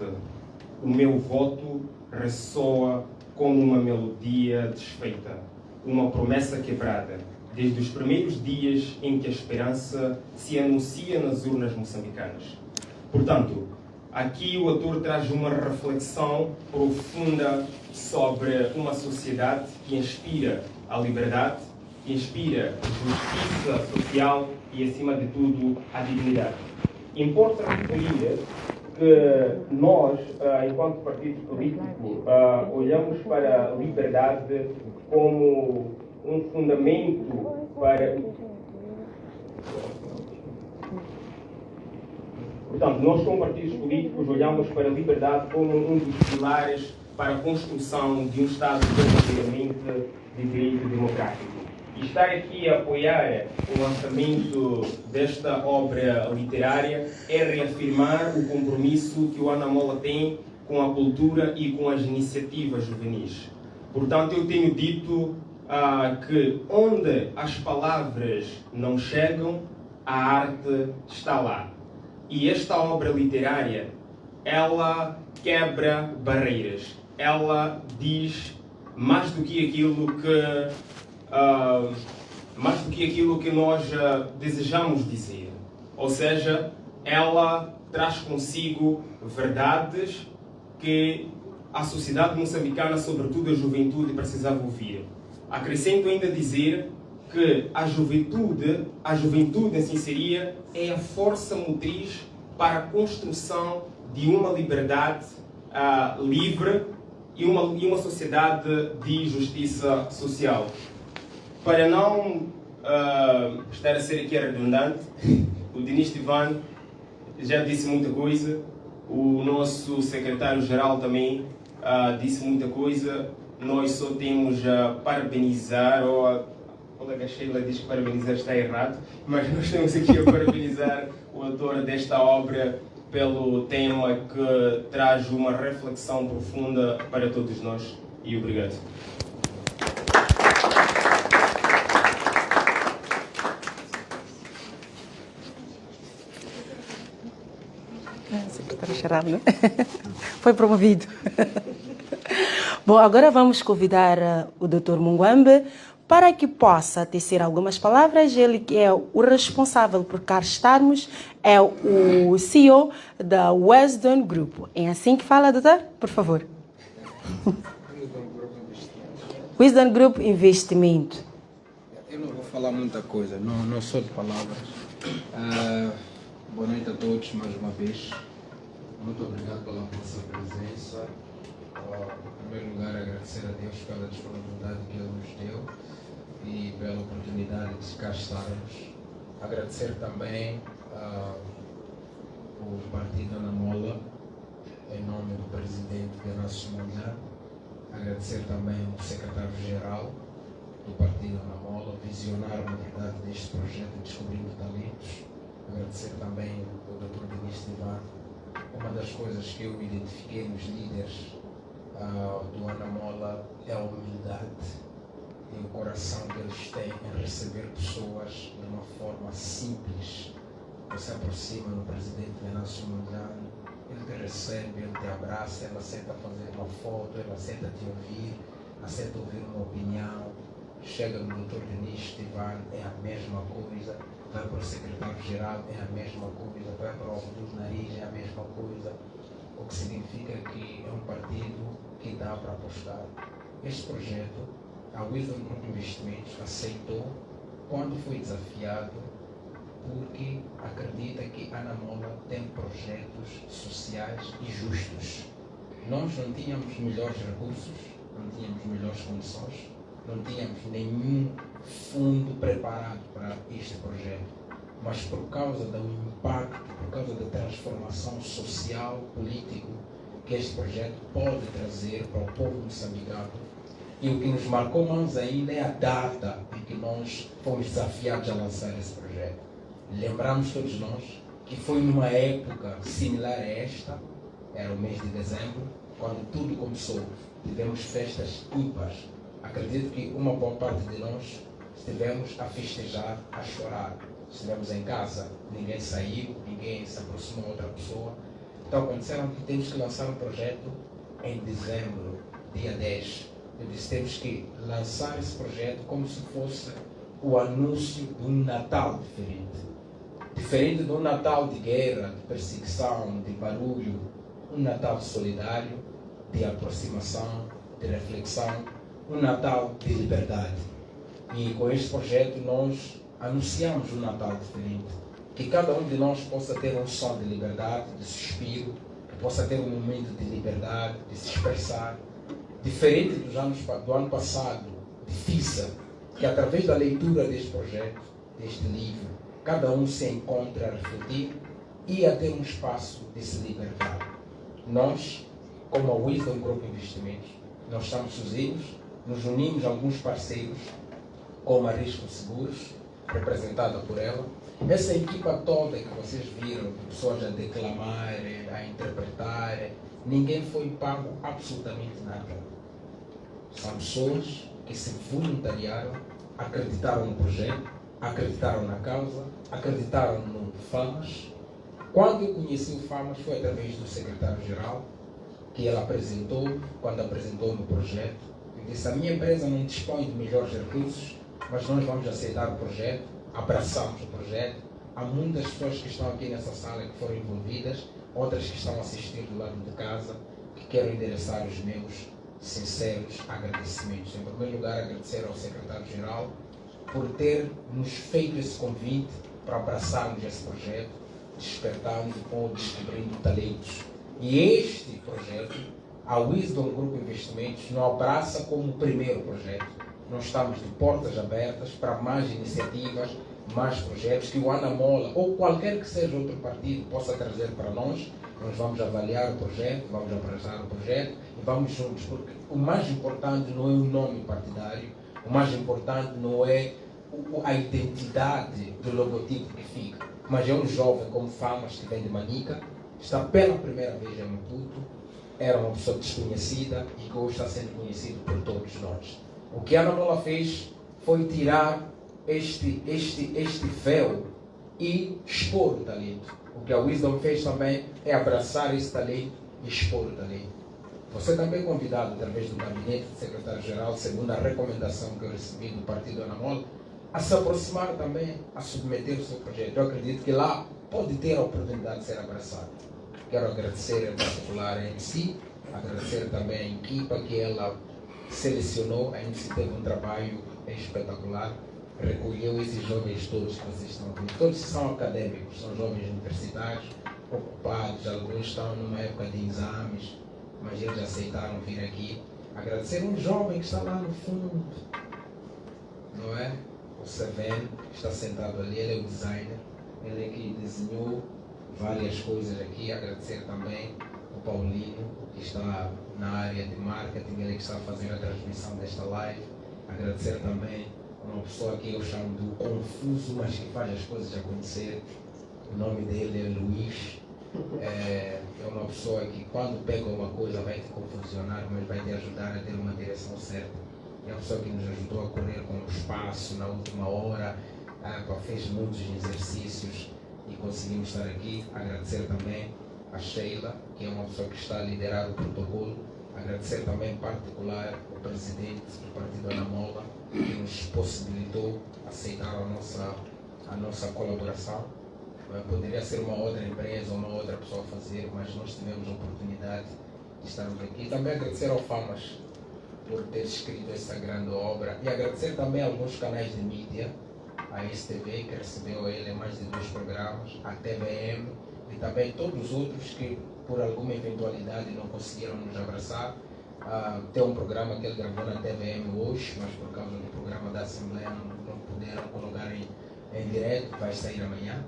R: o meu voto ressoa como uma melodia desfeita, uma promessa quebrada, desde os primeiros dias em que a esperança se anuncia nas urnas moçambicanas. Portanto, aqui o autor traz uma reflexão profunda sobre uma sociedade que inspira a liberdade, que inspira justiça social e, acima de tudo, a dignidade. Importa referir que nós, enquanto partido político, olhamos para a liberdade como um fundamento para... Portanto, nós como partidos políticos olhamos para a liberdade como um dos pilares para a construção de um Estado verdadeiramente de direito democrático. E estar aqui a apoiar o lançamento desta obra literária é reafirmar o compromisso que o Ana Mola tem com a cultura e com as iniciativas juvenis. Portanto, eu tenho dito que onde as palavras não chegam, a arte está lá. E esta obra literária, ela quebra barreiras. Ela diz mais do que aquilo que nós desejamos dizer. Ou seja, ela traz consigo verdades que a sociedade moçambicana, sobretudo a juventude, precisava ouvir. Acrescento ainda dizer que a juventude em sinceria, é a força motriz para a construção de uma liberdade livre e uma sociedade de justiça social. Para não estar a ser aqui redundante, o Denis Tivan já disse muita coisa, o nosso secretário-geral também disse muita coisa. Nós só temos a parabenizar, ou a colega Sheila diz que parabenizar está errado, mas nós estamos aqui a parabenizar o autor desta obra pelo tema que traz uma reflexão profunda para todos nós. E obrigado.
E: Secretário-geral, né? Foi promovido. Bom, agora vamos convidar o Dr. Mungwambe para que possa tecer algumas palavras. Ele que é o responsável por cá estarmos, é o CEO da Wisdom Group. É assim que fala, doutor? Por favor. Wisdom Group Investimento.
S: Eu não vou falar muita coisa, não sou de palavras. Boa noite a todos mais uma vez. Muito obrigado pela vossa presença. Em primeiro lugar, agradecer a Deus pela disponibilidade que Ele nos deu e pela oportunidade de cá estarmos. Agradecer também o Partido Ana Mola, em nome do Presidente Venâncio Mondlane. Agradecer também ao Secretário-Geral do Partido Ana Mola, visionar a verdade deste projeto Descobrindo Talentos. Agradecer também ao Dr. Denis Tivan. Uma das coisas que eu identifiquei nos líderes do Ana Mola é a humildade e o coração que eles têm em receber pessoas de uma forma simples. Você aproxima do Presidente Venâncio Mondlane, ele te recebe, ele te abraça, ele aceita fazer uma foto, ele aceita te ouvir, aceita ouvir uma opinião. Chega no Dr. Denis Tivan, é a mesma coisa. Vai para o Secretário-Geral, é a mesma coisa. Vai para o Abdul Nariz, é a mesma coisa. O que significa que é um partido que dá para apostar. Este projeto, a Wisdom Group Investimentos aceitou quando foi desafiado, porque acredita que a Ana Mola tem projetos sociais e justos. Nós não tínhamos melhores recursos, não tínhamos melhores condições, não tínhamos nenhum fundo preparado para este projeto, mas por causa do impacto, por causa da transformação social, político que este projeto pode trazer para o povo moçambicano. E o que nos marcou mais ainda é a data em que nós fomos desafiados a lançar esse projeto. Lembramos todos nós que foi numa época similar a esta, era o mês de dezembro, quando tudo começou. Tivemos festas ímpares. Acredito que uma boa parte de nós estivemos a festejar, a chorar. Estivemos em casa, ninguém saiu, ninguém se aproximou de outra pessoa. Então, quando disseram que temos que lançar um projeto em dezembro, dia 10, eu disse, temos que lançar esse projeto como se fosse o anúncio de um Natal diferente. Diferente de um Natal de guerra, de perseguição, de barulho, um Natal solidário, de aproximação, de reflexão, um Natal de liberdade. E com este projeto nós anunciamos um Natal diferente. Que cada um de nós possa ter um som de liberdade, de suspiro, que possa ter um momento de liberdade, de se expressar. Diferente do ano passado, difícil, que através da leitura deste projeto, deste livro, cada um se encontra a refletir e a ter um espaço de se libertar. Nós, como a Wisdom Group Investimentos, nós estamos sozinhos, nos unimos a alguns parceiros, como a Risco Seguros, representada por ela. Essa equipa toda que vocês viram, pessoas a declamar, a interpretar, ninguém foi pago absolutamente nada. São pessoas que se voluntariaram, acreditaram no projeto, acreditaram na causa, acreditaram no FAMAS. Quando eu conheci o FAMAS foi através do secretário-geral, que ele apresentou, quando apresentou o projeto. Eu disse, a minha empresa não dispõe de melhores recursos, mas nós vamos aceitar o projeto, abraçamos o projeto. Há muitas pessoas que estão aqui nessa sala que foram envolvidas, outras que estão a assistir do lado de casa, que quero endereçar os meus sinceros agradecimentos. Em primeiro lugar, agradecer ao secretário-geral por ter nos feito esse convite para abraçarmos esse projeto, despertando ou descobrindo talentos. E este projeto, a Wisdom Group Investimentos, não abraça como o primeiro projeto. Nós estamos de portas abertas para mais iniciativas, mais projetos que o Ana Mola ou qualquer que seja outro partido possa trazer para nós. Nós vamos avaliar o projeto, vamos abraçar o projeto e vamos juntos, porque o mais importante não é o nome partidário, o mais importante não é a identidade do logotipo que fica, mas é um jovem como Famas, que vem de Manica, está pela primeira vez em Maputo, era uma pessoa desconhecida e que hoje está sendo conhecido por todos nós. O que a Ana Mola fez foi tirar este véu e expor o talento. O que a Wisdom fez também é abraçar esse talento e expor o talento. Você também é convidado, através do gabinete do secretário-geral, segundo a recomendação que eu recebi do Partido Ana Mola, a se aproximar também, a submeter o seu projeto. Eu acredito que lá pode ter a oportunidade de ser abraçado. Quero agradecer em particular a MC, agradecer também a equipa que ela selecionou. A MC teve um trabalho espetacular. recolheu esses jovens todos que vocês estão vendo. Todos são acadêmicos, são jovens universitários, ocupados, alguns estão numa época de exames, mas eles aceitaram vir aqui. Agradecer um jovem que está lá no fundo, não é? O Seven, que está sentado ali, ele é o designer, ele é que desenhou várias coisas aqui. Agradecer também o Paulino, que está na área de marketing, ele que está a fazer a transmissão desta live. Agradecer também uma pessoa que eu chamo de confuso, mas que faz as coisas acontecer. O nome dele é Luís. É uma pessoa que quando pega uma coisa vai te confusionar, mas vai te ajudar a ter uma direção certa. É uma pessoa que nos ajudou a correr com o espaço na última hora, fez muitos exercícios e conseguimos estar aqui. Agradecer também a Sheila, que é uma pessoa que está a liderar o protocolo. Agradecer também em particular o presidente do Partido Anamola, que nos possibilitou aceitar a nossa colaboração. Poderia ser uma outra empresa ou uma outra pessoa a fazer, mas nós tivemos a oportunidade de estarmos aqui. Também agradecer ao Famas por ter escrito essa grande obra e agradecer também a alguns canais de mídia, a STV, que recebeu ele em mais de 2 programas, a TVM e também todos os outros que por alguma eventualidade não conseguiram nos abraçar. Tem um programa que ele gravou na TVM hoje, mas por causa do programa da Assembleia não puderam colocar em direto, vai sair amanhã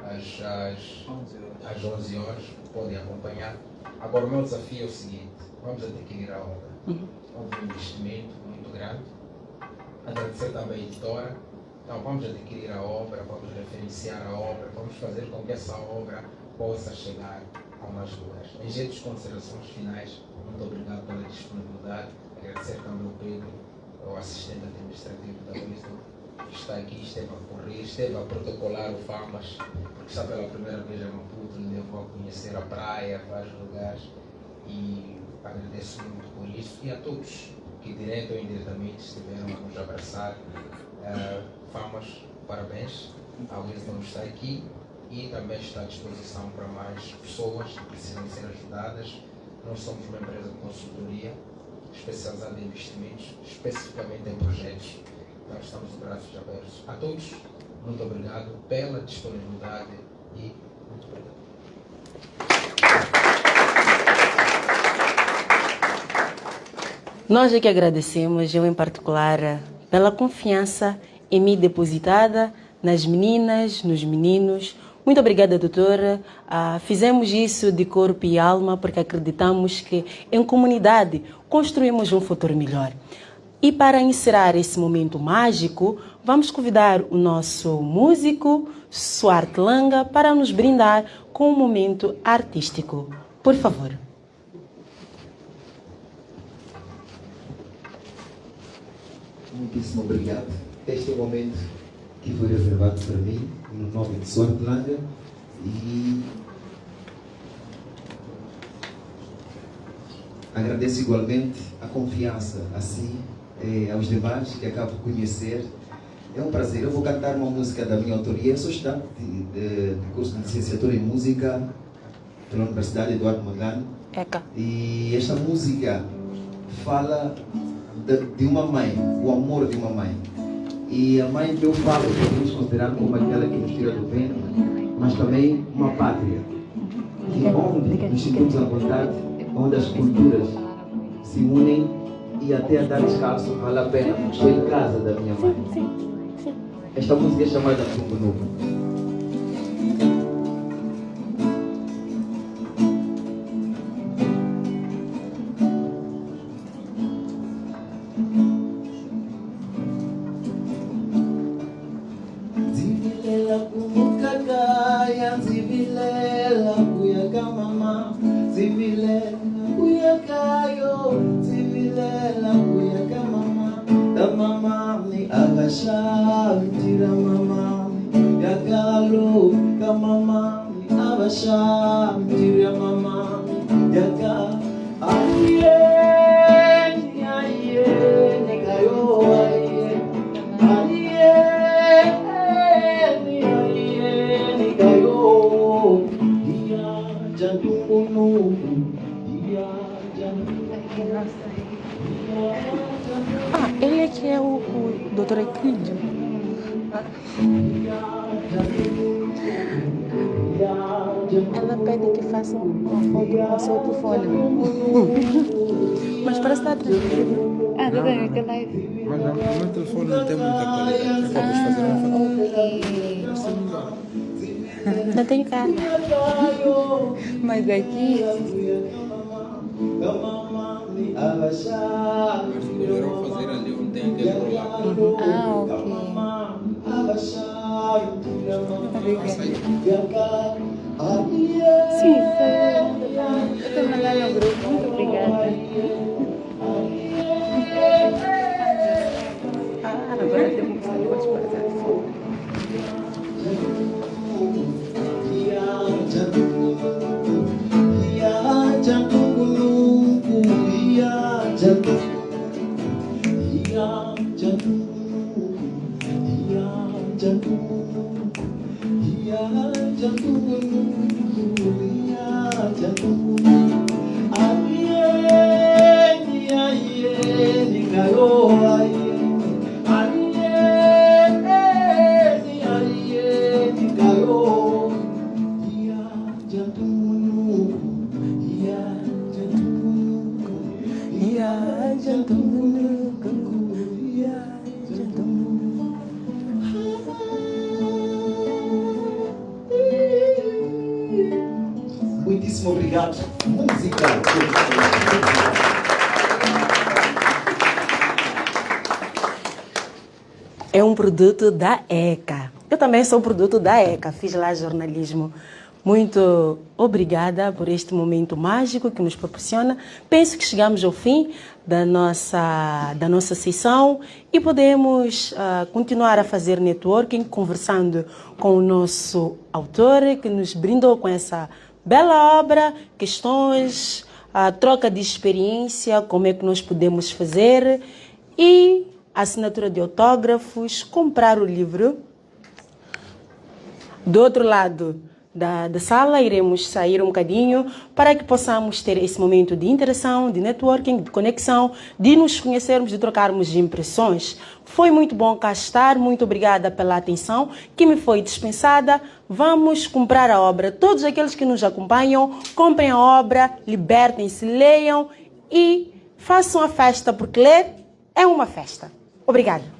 S: às 11 horas, podem acompanhar. Agora o meu desafio é o seguinte: vamos adquirir a obra. Houve um investimento muito grande. Agradecer também a editora. Então vamos adquirir a obra, vamos referenciar a obra, vamos fazer com que essa obra possa chegar a mais lugares. Em jeito de considerações finais, muito obrigado pela disponibilidade. Agradecer também ao Pedro, o assistente administrativo da Wisdom, que está aqui, esteve a correr, esteve a protocolar o Famas, porque está pela primeira vez em Maputo, lhe levou a conhecer a praia, vários lugares, e agradeço muito por isso, e a todos que direto ou indiretamente estiveram a nos abraçar. Famas, parabéns, a Wisdom está aqui e também está à disposição para mais pessoas que precisam ser ajudadas. Nós somos uma empresa de consultoria especializada em investimentos, especificamente em projetos. Nós estamos de braços abertos. A todos, muito obrigado pela disponibilidade e muito obrigado.
E: Nós é que agradecemos, eu em particular, pela confiança em mim depositada nas meninas, nos meninos. Muito obrigada, doutora. Fizemos isso de corpo e alma porque acreditamos que em comunidade construímos um futuro melhor. E para encerrar esse momento mágico, vamos convidar o nosso músico, Suarte Langa, para nos brindar com um momento artístico. Por favor.
O: Muitíssimo obrigado. Este é o momento que foi reservado para mim, no nome de Suarte Langa, e agradeço igualmente a confiança, assim, aos demais que acabo de conhecer. É um prazer. Eu vou cantar uma música da minha autoria. Eu sou estudante de curso de licenciatura em música pela Universidade Eduardo Mondlane. E esta música fala de uma mãe, o amor de uma mãe. E a mãe que eu falo, podemos considerar como aquela que nos tira do ventre, mas também uma pátria, onde nos sentimos à vontade, onde as culturas se unem e até andar descalço vale a pena, porque estou em casa da minha mãe. Esta música é chamada Tumbo Novo.
E: Ele é que é o Dr. Equídio. Ela pede que faça uma foto com o seu telefone. Mas parece que está tranquilo.
D: Ah, tudo bem, que live.
S: Mas o meu telefone não tem muita qualidade. Vamos fazer uma foto.
E: Não tenho cara.
D: Mas aqui.
S: Mas melhorou fazer ali onde tem aquele rolado.
D: Ah, ok. Sim, eu estou mandando no grupo. Muito obrigada. Agora temos que sair mais para trás.
O: Muitíssimo obrigado. Música.
E: É um produto da ECA. Eu também sou produto da ECA, fiz lá jornalismo. Muito obrigada por este momento mágico que nos proporciona. Penso que chegamos ao fim da nossa sessão e podemos continuar a fazer networking, conversando com o nosso autor que nos brindou com essa bela obra, questões, a troca de experiência, como é que nós podemos fazer e assinatura de autógrafos, comprar o livro. Do outro lado da sala, iremos sair um bocadinho para que possamos ter esse momento de interação, de networking, de conexão, de nos conhecermos, de trocarmos impressões. Foi muito bom cá estar, muito obrigada pela atenção que me foi dispensada. Vamos comprar a obra. Todos aqueles que nos acompanham, comprem a obra, libertem-se, leiam e façam a festa, porque ler é uma festa. Obrigada.